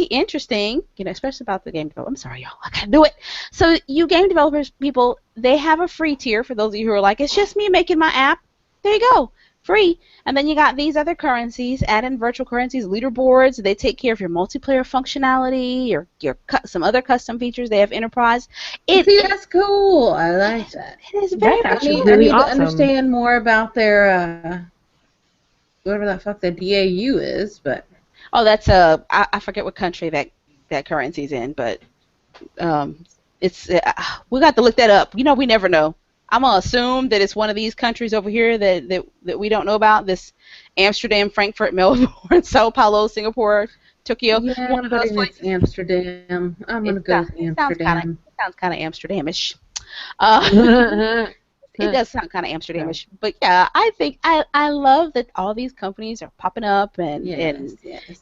interesting. Especially about the game developer. I'm sorry, y'all. I gotta do it. So you game developers, people, they have a free tier for those of you who are like, it's just me making my app. There you go. Free. And then you got these other currencies, add-in virtual currencies, leaderboards. They take care of your multiplayer functionality, your some other custom features. They have enterprise. That's cool. I like that. It is very actually I really need awesome. to understand more about their whatever the fuck the DAU is, but that's I forget what country that currency's in, but it's we got to look that up. We never know. I'm gonna assume that it's one of these countries over here that we don't know about. This Amsterdam, Frankfurt, Melbourne, Sao Paulo, Singapore, Tokyo. Yeah, One of but those it's places. Amsterdam. I'm gonna go with Amsterdam. It sounds kind of Amsterdamish. Uh, it does sound kind of Amsterdamish, but yeah, I think I love that all these companies are popping up and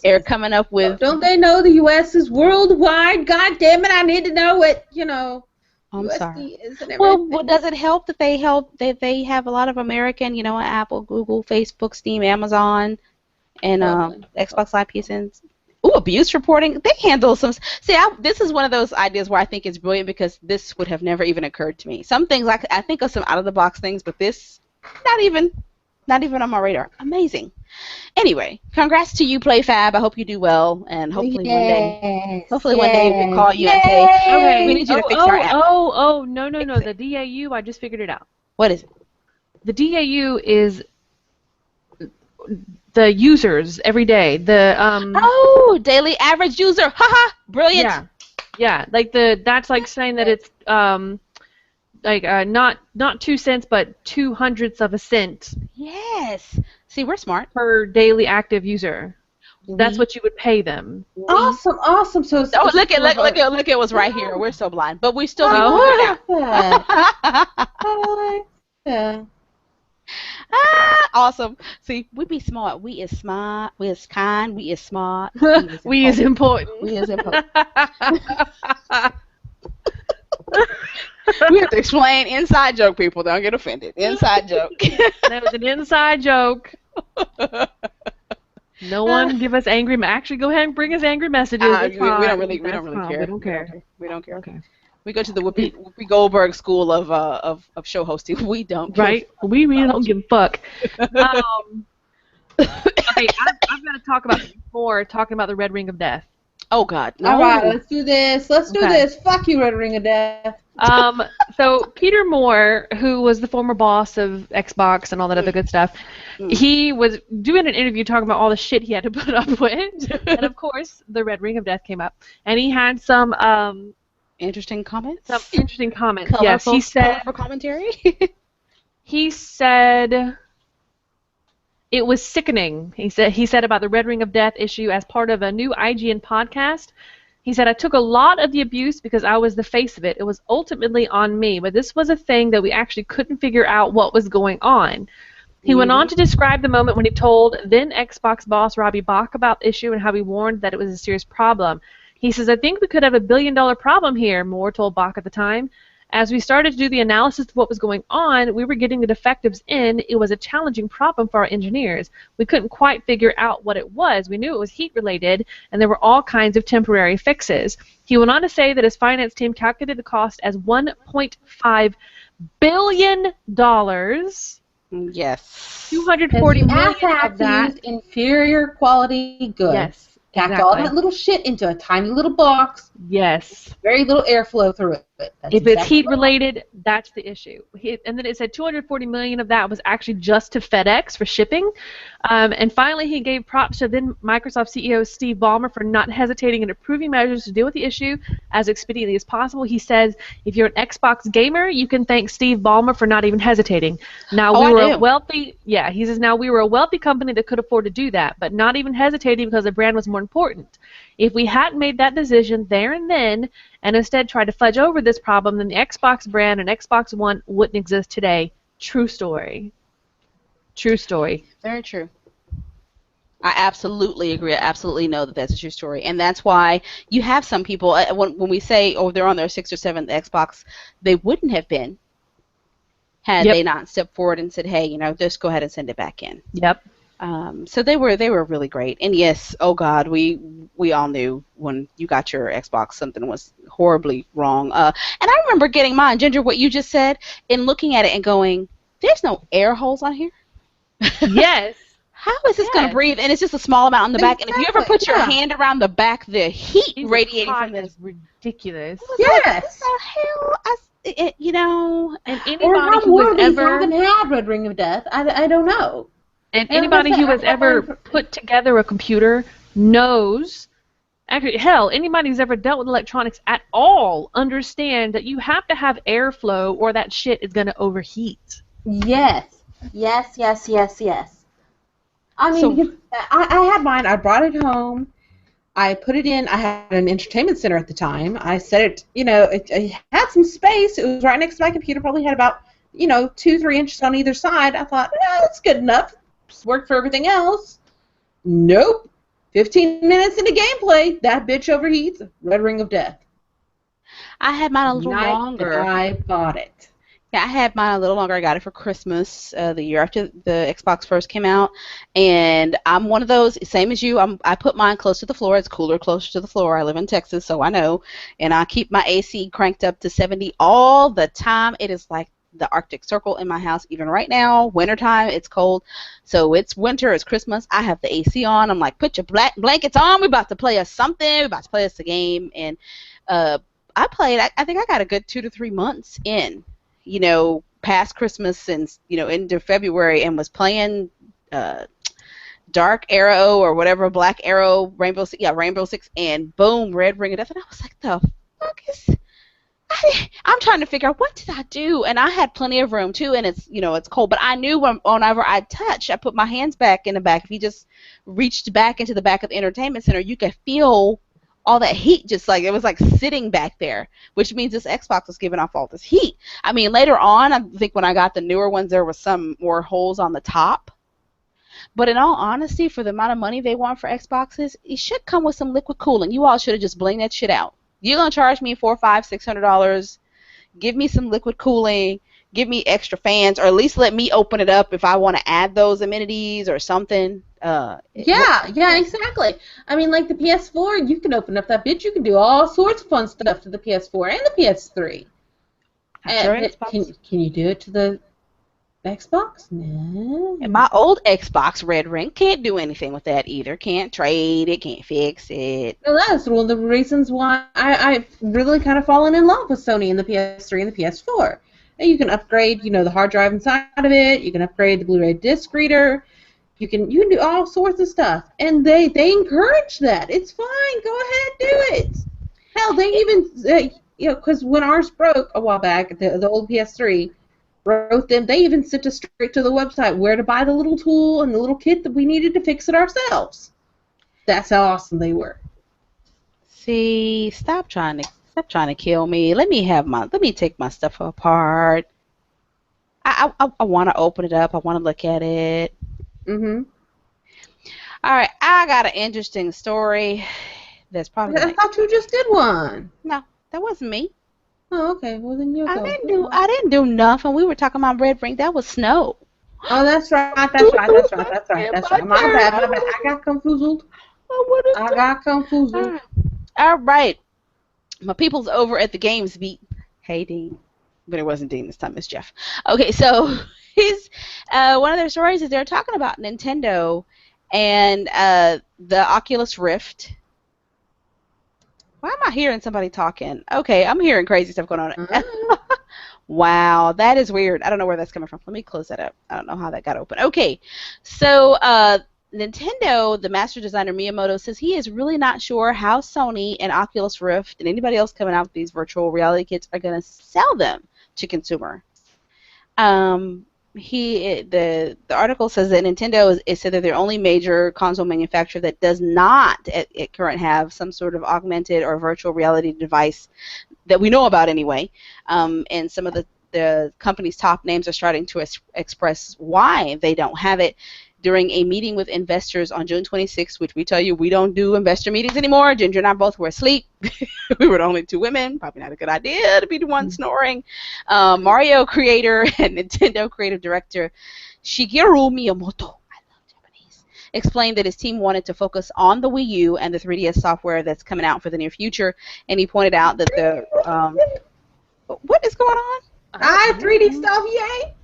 they're coming up with. Don't they know the U.S. is worldwide? God damn it, I need to know it. I'm USD sorry. is and everything. Well, does it help that they have a lot of American, Apple, Google, Facebook, Steam, Amazon, and Xbox Live PSNs? Ooh, abuse reporting. They handle some. See, this is one of those ideas where I think it's brilliant because this would have never even occurred to me. Some things I think of some out of the box things, but this not even on my radar. Amazing. Anyway, congrats to you, PlayFab. I hope you do well, and hopefully one day we call you and say, okay, we need you to fix our app. No. The DAU, I just figured it out. What is it? The DAU is the users every day. Daily average user. Haha, brilliant. Yeah. Like that's like saying that it's not 2 cents but 2/100ths of a cent. Yes. See, we're smart. Per daily active user. That's what you would pay them. Awesome. So look at what's right here. We're so blind, but we still. Awesome. See, we be smart. We is smart. We is kind. We is smart. We is important. We is important. We have to explain inside joke, people. Don't get offended. Inside joke. That was an inside joke. No one give us angry. Actually, go ahead and bring us angry messages. We don't really care. We don't care. We don't care. Okay. We go to the Whoopi Goldberg school of show hosting. We don't. Right. We really don't give a fuck. Okay, I've got to talk about more. Talking about the Red Ring of Death. Oh God. No. All right, let's do this. Let's do this. Fuck you, Red Ring of Death. So Peter Moore, who was the former boss of Xbox and all that other good stuff, he was doing an interview talking about all the shit he had to put up with, and of course, the Red Ring of Death came up, and he had some interesting comments. Yes, he said for commentary. He said it was sickening. He said about the Red Ring of Death issue as part of a new IGN podcast. He said, I took a lot of the abuse because I was the face of it. It was ultimately on me, but this was a thing that we actually couldn't figure out what was going on. He went on to describe the moment when he told then Xbox boss Robbie Bach about the issue and how he warned that it was a serious problem. He says, I think we could have $1 billion problem here, Moore told Bach at the time. As we started to do the analysis of what was going on, we were getting the defectives in. It was a challenging problem for our engineers. We couldn't quite figure out what it was. We knew it was heat-related, and there were all kinds of temporary fixes. He went on to say that his finance team calculated the cost as $1.5 billion. Yes. 240 million of that. Used inferior quality goods. Yes. Packed all that little shit into a tiny little box. Yes. Very little airflow through it. If it's heat related, that's the issue. And then it said 240 million of that was actually just to FedEx for shipping. And finally, he gave props to then Microsoft CEO Steve Ballmer for not hesitating in approving measures to deal with the issue as expediently as possible. He says, if you're an Xbox gamer, you can thank Steve Ballmer for not even hesitating. Now we were a wealthy, he says, now we were a wealthy company that could afford to do that, but not even hesitating because the brand was more important. If we hadn't made that decision there and then, and instead tried to fudge over this problem, then the Xbox brand and Xbox One wouldn't exist today. True story. True story. Very true. I absolutely agree. I absolutely know that that's a true story. And that's why you have some people, when we say, they're on their 6th or 7th Xbox, they wouldn't have been had they not stepped forward and said, hey, just go ahead and send it back in. Yep. So they were really great. And yes, oh God, we all knew when you got your Xbox something was horribly wrong. And I remember getting mine, Ginger, what you just said, and looking at it and going, there's no air holes on here. Yes. How is this going to breathe? And it's just a small amount on the back. And if you ever put your hand around the back, the heat radiating from this is ridiculous. Yes. What the hell? And anybody who has ever even had Red Ring of Death, I don't know. And anybody who has ever put together a computer knows Actually, hell, anybody who's ever dealt with electronics at all understand that you have to have airflow or that shit is going to overheat. Yes. Yes, yes, yes, yes. I mean, So because I had mine. I brought it home. I put it in. I had an entertainment center at the time. I set it, it had some space. It was right next to my computer. Probably had about, 2, 3 inches on either side. I thought, that's good enough. Worked for everything else. Nope. 15 minutes into gameplay, that bitch overheats. Red ring of death. I had mine a little Night that longer. I bought it. Yeah, I had mine a little longer. I got it for Christmas, the year after the Xbox first came out, and I'm one of those, same as you. I put mine close to the floor. It's cooler closer to the floor. I live in Texas, so I know, and I keep my AC cranked up to 70 all the time. It is like the Arctic Circle in my house. Even right now, wintertime, it's cold, so it's winter, it's Christmas. I have the AC on. I'm like, put your blankets on. We're about to play us something. We're about to play us a game, and I played. I think I got a good 2 to 3 months in, past Christmas and, into February, and was playing Dark Arrow or whatever, Black Arrow, Rainbow Six, and boom, Red Ring of Death. And I was like, the fuck is. I'm trying to figure out what did I do, and I had plenty of room too, and it's cold. But I knew whenever I touched, I put my hands back in the back. If you just reached back into the back of the entertainment center, you could feel all that heat, just like it was like sitting back there, which means this Xbox was giving off all this heat. I mean, later on, I think when I got the newer ones, there was some more holes on the top. But in all honesty, for the amount of money they want for Xboxes, it should come with some liquid cooling. You all should have just blinged that shit out. You're gonna charge me $400, $500, $600. Give me some liquid cooling. Give me extra fans, or at least let me open it up if I want to add those amenities or something. Yeah, exactly. I mean, like the PS4, you can open up that bitch. You can do all sorts of fun stuff to the PS4 and the PS3. Can you do it to the Xbox? No. And my old Xbox Red Ring can't do anything with that either. Can't trade it, can't fix it. Well, that's one of the reasons why I've really kind of fallen in love with Sony and the PS3 and the PS4. And you can upgrade, the hard drive inside of it. You can upgrade the Blu-ray disc reader. You can do all sorts of stuff, and they encourage that. It's fine. Go ahead, do it. Hell, they even because when ours broke a while back, the old PS3 wrote them. They even sent us straight to the website where to buy the little tool and the little kit that we needed to fix it ourselves. That's how awesome they were. See, stop trying to kill me. Let me take my stuff apart. I want to open it up. I want to look at it. Mm-hmm. All right, I got an interesting story. That's probably. I thought you just did one. No, that wasn't me. Oh, okay. Well, then you go. I didn't do nothing. We were talking about Red Ring. That was snow. Oh, that's right. That's right. My bad. I got confused. All right. My people's over at the Games Beat. Hey, Dean. But it wasn't Dean this time. It's Jeff. Okay, so one of their stories is they're talking about Nintendo and the Oculus Rift. Why am I hearing somebody talking? Okay, I'm hearing crazy stuff going on. Mm-hmm. Wow, that is weird. I don't know where that's coming from. Let me close that up. I don't know how that got open. Okay, so Nintendo, the master designer Miyamoto, says he is really not sure how Sony and Oculus Rift and anybody else coming out with these virtual reality kits are going to sell them to consumer. The article says that Nintendo is said that they're only major console manufacturer that does not at current have some sort of augmented or virtual reality device that we know about anyway. And some of the company's top names are starting to express why they don't have it. During a meeting with investors on June 26th, which we tell you we don't do investor meetings anymore. Ginger and I both were asleep. We were the only two women. Probably not a good idea to be the one snoring. Mario creator and Nintendo creative director Shigeru Miyamoto, I love Japanese, explained that his team wanted to focus on the Wii U and the 3DS software that's coming out for the near future. And he pointed out that what is going on? 3D stuff, yay!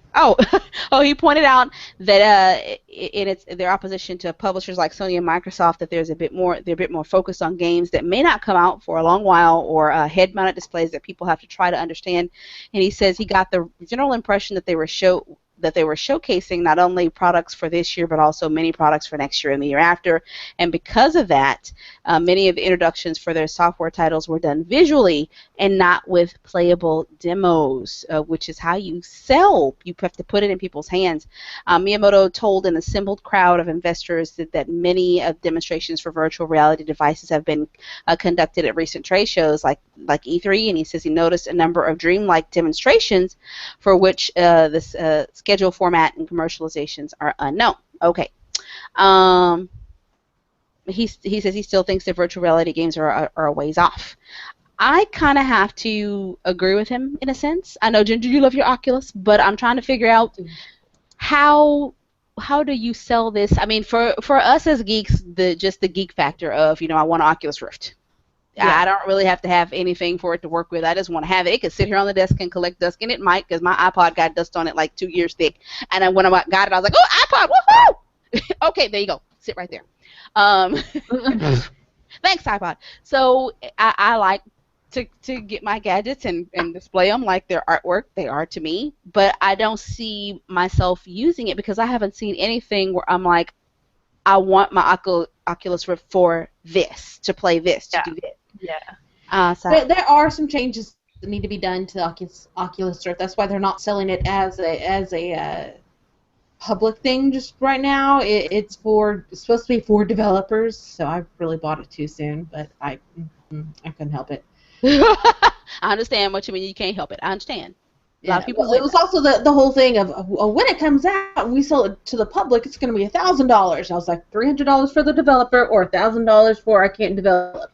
He pointed out that in their opposition to publishers like Sony and Microsoft, that they're a bit more focused on games that may not come out for a long while, or head-mounted displays that people have to try to understand. And he says he got the general impression that they were that they were showcasing not only products for this year, but also many products for next year and the year after. And because of that, many of the introductions for their software titles were done visually and not with playable demos, which is how you sell. You have to put it in people's hands. Miyamoto told an assembled crowd of investors that many of demonstrations for virtual reality devices have been conducted at recent trade shows like E3, and he says he noticed a number of dreamlike demonstrations for which this schedule format and commercializations are unknown. Okay. He says he still thinks that virtual reality games are a ways off. I kind of have to agree with him in a sense. I know, Ginger, you love your Oculus, but I'm trying to figure out how do you sell this? I mean, for us as geeks, just the geek factor of, I want an Oculus Rift. Yeah. I don't really have to have anything for it to work with. I just want to have it. It could sit here on the desk and collect dust, and it might, because my iPod got dust on it like 2 years thick. And then when I got it, I was like, oh, iPod, woohoo! Okay, there you go. Sit right there. Thanks, iPod. So I like to get my gadgets and display them like they're artwork. They are to me. But I don't see myself using it because I haven't seen anything where I'm like, I want my Oculus Rift for this, to play this, to do this. Yeah. So there are some changes that need to be done to the Oculus Rift. That's why they're not selling it as a public thing just right now. It's supposed to be for developers, so I really bought it too soon, but I couldn't help it. I understand what you mean. You can't help it. I understand. A lot of people. Well, it was also the whole thing of when it comes out and we sell it to the public, it's going to be $1,000. I was like, $300 for the developer or $1,000 for I can't develop.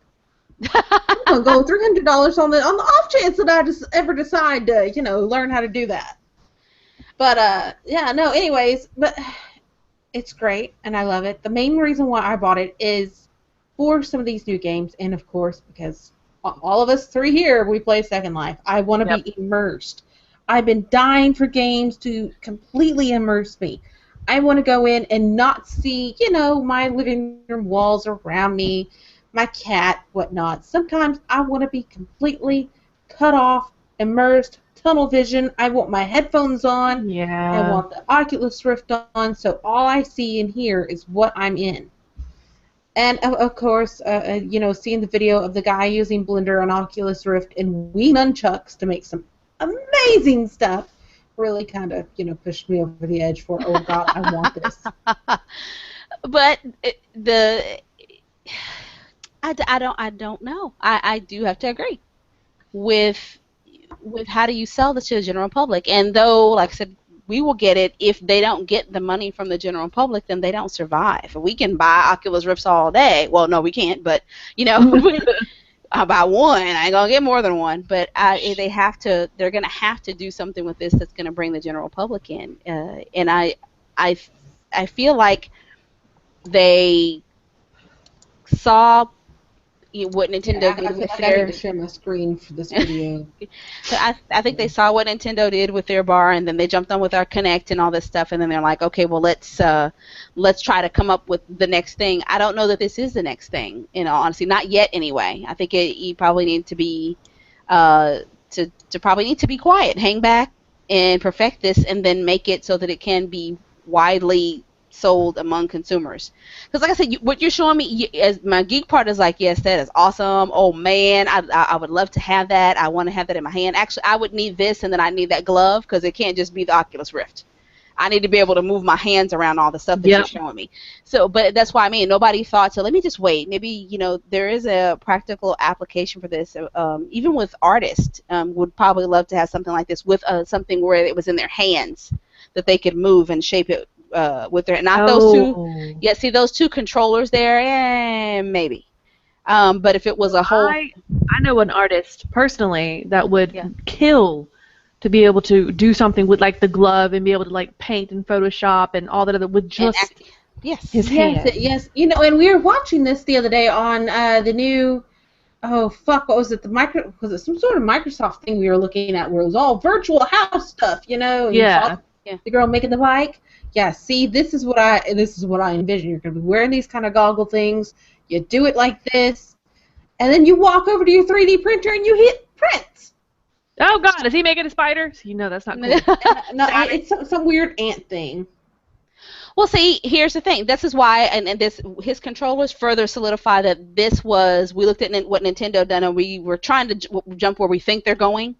I'm going to go $300 on the off chance that I just ever decide to learn how to do that. But yeah, no. Anyways, but it's great and I love it. The main reason why I bought it is for some of these new games, and of course because all of us three here, we play Second Life. I want to be immersed. I've been dying for games to completely immerse me. I want to go in and not see, my living room walls around me, my cat, whatnot. Sometimes I want to be completely cut off, immersed, tunnel vision. I want my headphones on. Yeah. I want the Oculus Rift on, so all I see and hear is what I'm in. And of course, seeing the video of the guy using Blender on Oculus Rift and Wii nunchucks to make some amazing stuff really kind of pushed me over the edge for, oh God, I want this. But I don't know. I do have to agree with how do you sell this to the general public. And though, like I said, we will get it. If they don't get the money from the general public, then they don't survive. We can buy Oculus Rifts all day. Well, no, we can't, but I'll buy one. I ain't gonna get more than one. But they're gonna have to do something with this that's gonna bring the general public in. And I feel like they saw what Nintendo did with their. I need to share my screen for this video. So I think they saw what Nintendo did with their bar, and then they jumped on with our Kinect and all this stuff, and then they're like, okay, well let's try to come up with the next thing. I don't know that this is the next thing, in all honesty, not yet anyway. I think you probably need to be probably need to be quiet, hang back, and perfect this, and then make it so that it can be widely sold among consumers. Because like I said, what you're showing me, as my geek part is like, yes, that is awesome. Oh man, I would love to have that. I want to have that in my hand. Actually, I would need this, and then I need that glove, because it can't just be the Oculus Rift. I need to be able to move my hands around all the stuff that you're showing me. So, but that's why nobody thought, so let me just wait. Maybe, there is a practical application for this. Even with artists, would probably love to have something like this with something where it was in their hands that they could move and shape it with their, not those two. Yeah, see those two controllers there? Maybe. But if it was a whole... I know an artist, personally, that would kill to be able to do something with like the glove and be able to like paint and Photoshop and all that other with just his hand. Yes, and we were watching this the other day on the new, what was it? Was it some sort of Microsoft thing we were looking at where it was all virtual house stuff, and you saw the girl making the bike. Yeah, see, this is what I envision. You're going to be wearing these kind of goggle things. You do it like this, and then you walk over to your 3D printer and you hit print. Oh God, is he making a spider? So you know that's not cool. No, it's some weird ant thing. Well, see, here's the thing. This is why, and this his controllers further solidify that this was. We looked at what Nintendo done, and we were trying to jump where we think they're going.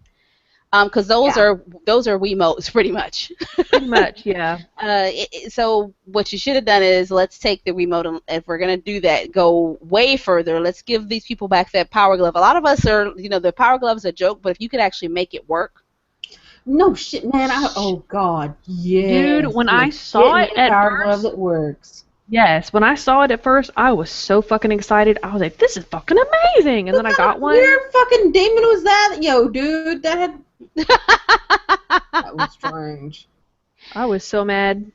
Because those are Wiimotes, pretty much. Pretty much, yeah. So what you should have done is let's take the Wiimote, and if we're gonna do that, go way further. Let's give these people back that Power Glove. A lot of us are, the Power Glove's a joke, but if you could actually make it work. No shit, man. Oh God, yeah. Dude, when I saw it at Power first, Glove that works. yes, when I saw it at first, I was so fucking excited. I was like, "This is fucking amazing!" And then I got one. Where fucking demon was that? Yo, dude, that had. That was strange. I was so mad.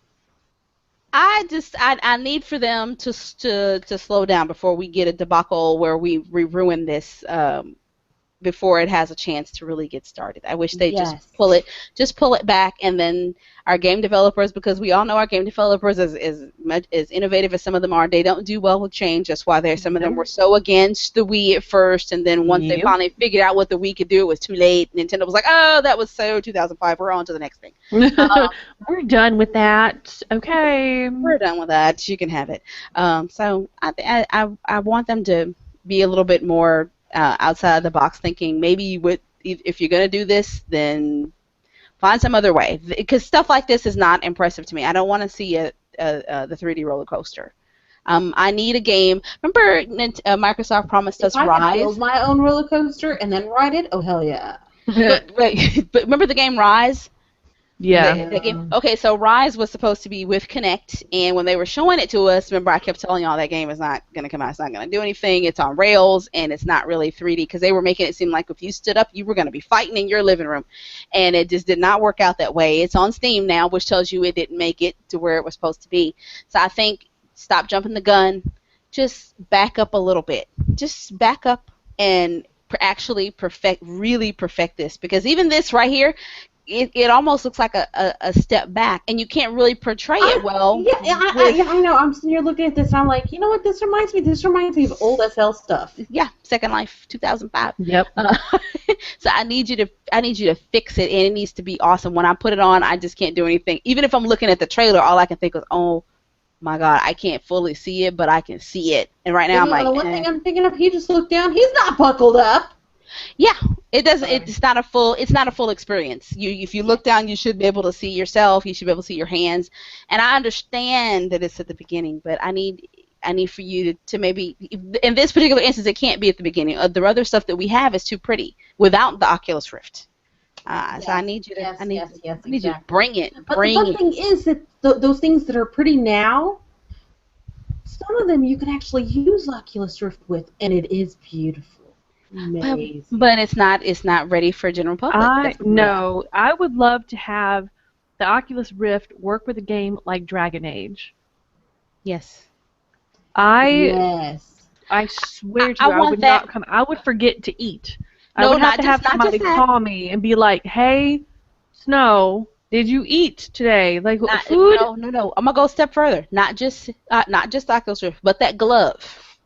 I need for them to slow down before we get a debacle where we ruin this before it has a chance to really get started. I wish they just pull it back, and then our game developers, because we all know our game developers as innovative as some of them are, they don't do well with change. That's why some of them were so against the Wii at first, and then once they finally figured out what the Wii could do, it was too late. Nintendo was like, oh, that was so 2005. We're on to the next thing. We're done with that. Okay. We're done with that. You can have it. So I want them to be a little bit more outside of the box thinking. Maybe if you're going to do this, then find some other way. Because stuff like this is not impressive to me. I don't want to see the 3D roller coaster. I need a game. Remember Microsoft promised us Rise? I build my own roller coaster and then ride it? Oh, hell yeah. but remember the game Rise? Yeah. The game? Okay, so Rise was supposed to be with Kinect, and when they were showing it to us, remember I kept telling y'all that game is not going to come out. It's not going to do anything. It's on rails, and it's not really 3D, because they were making it seem like if you stood up, you were going to be fighting in your living room, and it just did not work out that way. It's on Steam now, which tells you it didn't make it to where it was supposed to be. So I think stop jumping the gun. Just back up a little bit. Just back up and actually really perfect this, because even this right here, it almost looks like a step back, and you can't really portray it well. I know. I'm sitting here looking at this, and I'm like, you know what? This reminds me of old SL stuff. Yeah, Second Life 2005. Yep. So I need you to fix it, and it needs to be awesome. When I put it on, I just can't do anything. Even if I'm looking at the trailer, all I can think is, oh my God, I can't fully see it, but I can see it. And right now, I'm like, the one thing I'm thinking of, he just looked down. He's not buckled up. Yeah, it doesn't. It's not a full experience. If you look down, you should be able to see yourself. You should be able to see your hands. And I understand that it's at the beginning, but I need for you to maybe, in this particular instance, it can't be at the beginning. The other stuff that we have is too pretty without the Oculus Rift. So I need you to. I need you to bring it. But the fun thing is that those things that are pretty now, some of them you can actually use Oculus Rift with, and it is beautiful. But it's not ready for general public. No, I would love to have the Oculus Rift work with a game like Dragon Age. Yes. I swear to you, I would forget to eat. I would have to have somebody call me and be like, "Hey, Snow, did you eat today? Like food?" No. I'm gonna go a step further. Not just Oculus Rift, but that glove.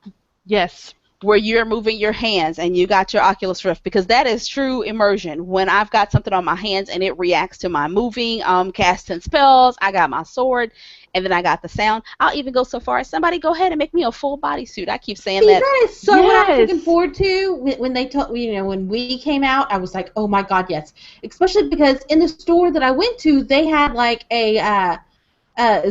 Yes. Where you're moving your hands and you got your Oculus Rift, because that is true immersion. When I've got something on my hands and it reacts to my moving, casting spells, I got my sword, and then I got the sound. I'll even go so far as somebody go ahead and make me a full bodysuit. I keep saying that. That is so what I'm looking forward to. When they told when we came out, I was like, oh my God, yes. Especially because in the store that I went to, they had like a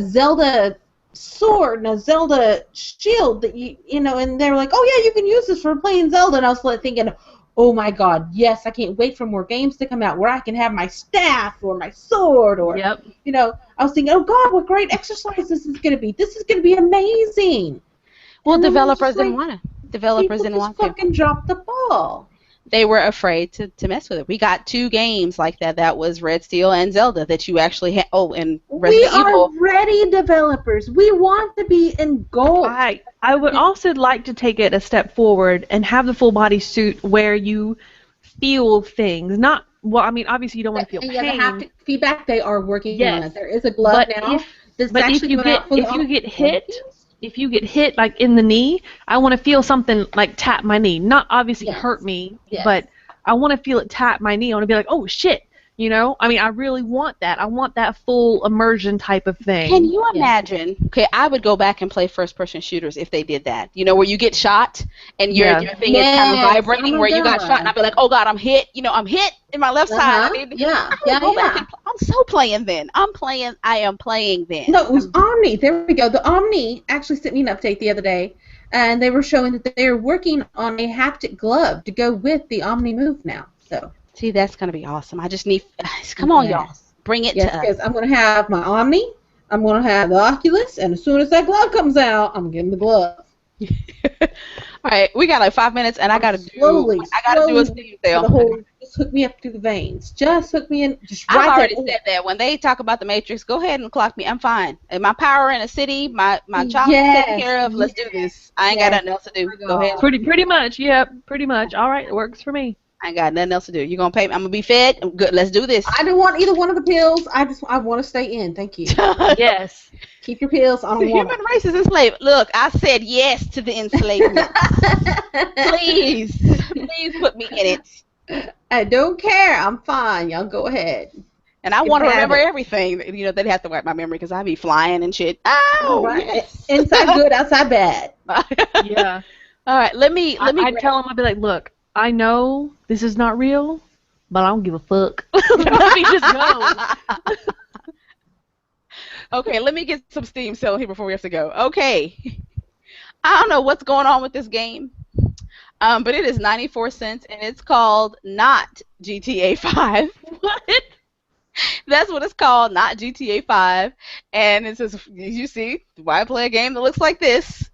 Zelda sword and a Zelda shield that and they were like, oh yeah, you can use this for playing Zelda, and I was like thinking, oh my God, yes, I can't wait for more games to come out where I can have my staff or my sword or I was thinking, oh God, what great exercise this is going to be. This is going to be amazing. Well, developers didn't want to. Developers didn't want to. Fucking drop the ball. They were afraid to mess with it. We got 2 games like that. That was Red Steel and Zelda that you actually had. Oh, and Resident Evil. We are ready developers. We want to be in gold. I would also like to take it a step forward and have the full body suit where you feel things. Not well. I mean, obviously you don't want to feel pain. Yeah, the haptic feedback. They are working on it. There is a glove now. If you get hit like in the knee, I want to feel something like tap my knee. Not obviously hurt me, but I want to feel it tap my knee. I want to be like, oh shit, you know. I mean, I really want that. I want that full immersion type of thing. Can you imagine? Okay, I would go back and play first-person shooters if they did that. You know, where you get shot and your thing is kind of vibrating where you got shot, and I'd be like, oh God, I'm hit. You know, I'm hit in my left side. I would go back and I'm so playing then. I am playing then. No, it was Omni. There we go. The Omni actually sent me an update the other day, and they were showing that they're working on a haptic glove to go with the Omni Move now. So see, that's gonna be awesome. I just need. Come on, y'all. Bring it to us. Because I'm going to have my Omni, I'm going to have the Oculus, and as soon as that glove comes out, I'm getting the glove. All right, we got like 5 minutes, and I got to do a Steam sale. Just hook me up through the veins. Just hook me in. Just I've already said that. When they talk about the Matrix, go ahead and clock me. I'm fine. And my power in a city, my child is taken care of. Let's do this. I ain't got nothing else to do. Go ahead. Pretty much. Yep. Pretty much. All right, it works for me. I ain't got nothing else to do. You gonna pay me? I'm gonna be fed. Good. Let's do this. I don't want either one of the pills. I want to stay in. Thank you. Yes. Keep your pills. I don't the want human race is enslaved. Look, I said yes to the enslavement. Please put me in it. I don't care. I'm fine. Y'all go ahead. And I want to remember everything. You know, they'd have to wipe my memory because I'd be flying and shit. Oh, right. Yes. Inside good, outside bad. Yeah. All right. Let me. I'd tell them. I'd be like, look. I know this is not real, but I don't give a fuck. Let me just go. Okay, let me get some Steam selling here before we have to go. Okay. I don't know what's going on with this game, but it is 94 cents, and it's called not GTA 5. What? That's what it's called, not GTA 5. And it says, you see, why play a game that looks like this?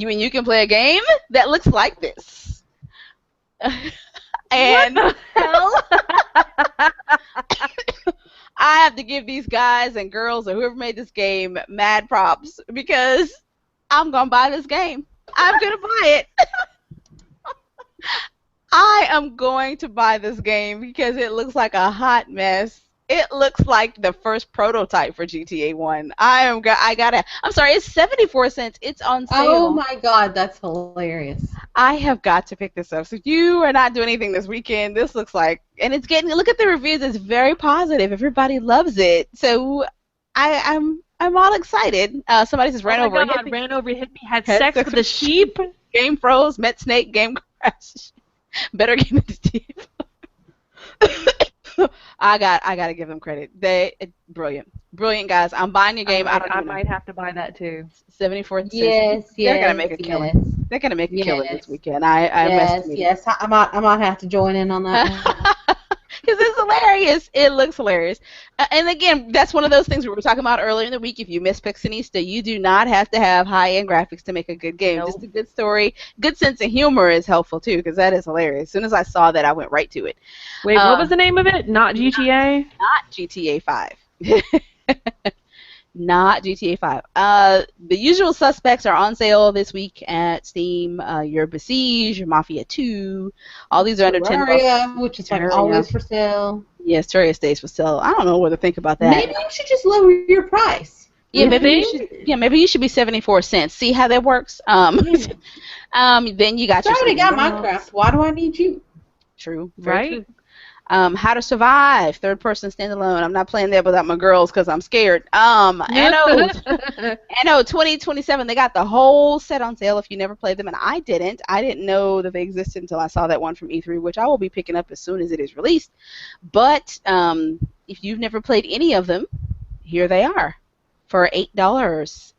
You can play a game that looks like this. And what the hell? I have to give these guys and girls or whoever made this game mad props because I'm going to buy this game. I'm going to buy it. I am going to buy this game because it looks like a hot mess. It looks like the first prototype for GTA 1. I'm sorry, it's 74 cents. It's on sale. Oh my God, that's hilarious. I have got to pick this up. So if you are not doing anything this weekend, this looks like, and it's getting, look at the reviews, it's very positive. Everybody loves it. So I'm all excited. Somebody just ran over hit me, had sex with a sheep. Game froze, met snake, game crashed. Better game than Steve. I gotta give them credit. Brilliant guys. I'm buying your game. I might have to buy that too. 74 cents. Yes, They're gonna make a killing. They're gonna make a killing this weekend. Yes. I might have to join in on that. Because it's hilarious. It looks hilarious. And again, that's one of those things we were talking about earlier in the week. If you miss Pixinista, you do not have to have high-end graphics to make a good game. Nope. Just a good story. Good sense of humor is helpful, too, because that is hilarious. As soon as I saw that, I went right to it. Wait, what was the name of it? Not GTA? Not GTA 5. Not GTA 5. The usual suspects are on sale this week at Steam. Your Besiege, your Mafia 2, all these are under $10. Which is like always for sale. Yes, Terraria stays for sale. I don't know what to think about that. Maybe you should just lower your price. Yeah, maybe you should be 74 cents. See how that works? Then you got I already got Minecraft. Why do I need you? True. Right? True. How to Survive, third-person standalone. I'm not playing that without my girls because I'm scared. Anno 2027, they got the whole set on sale if you never played them, and I didn't. I didn't know that they existed until I saw that one from E3, which I will be picking up as soon as it is released. But if you've never played any of them, here they are for $8.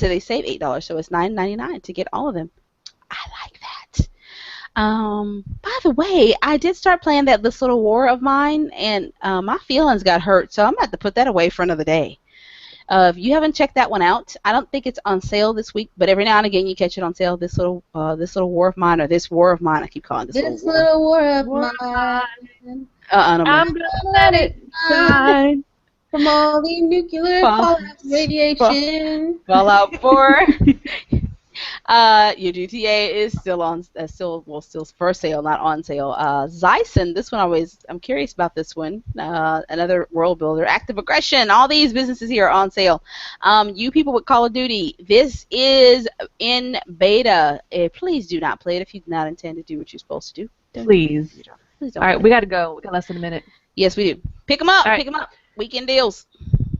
They save $8, so it's $9.99 to get all of them. I like that. By the way, I did start playing This Little War of Mine, and my feelings got hurt, so I'm going to have to put that away for another day. If you haven't checked that one out, I don't think it's on sale this week, but every now and again you catch it on sale. This little War of Mine, or This War of Mine, I keep calling it This Little War of Mine. I'm going to let it shine. From all the nuclear fallout radiation. Fallout 4. Your GTA is still for sale, not on sale. Zyson, this one I'm curious about this one. Another world builder. Active Aggression, all these businesses here are on sale. You people with Call of Duty, this is in beta. Please do not play it if you do not intend to do what you're supposed to do. Please. Please don't. All right, we got to go. We got less than a minute. Yes, we do. Pick them up. All right. Pick them up. Weekend deals.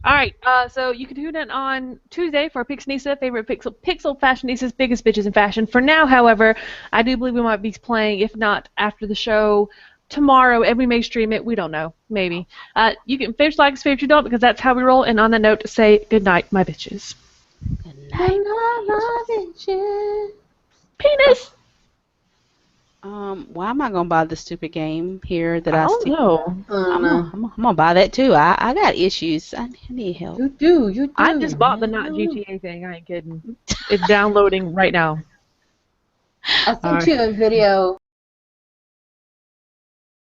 All right, so you can tune in on Tuesday for Pixnisa, favorite pixel fashionistas, biggest bitches in fashion. For now, however, I do believe we might be playing, if not after the show, tomorrow, and we may stream it. We don't know. Maybe. You can favorite like us, favorite you don't, because that's how we roll. And on that note, say good night, my bitches. Good night. Penis! Why am I gonna buy the stupid game here that I don't know. I'm gonna buy that too. I got issues. I need help. You do. I just bought the not GTA thing. I ain't kidding. It's downloading right now. I sent you a video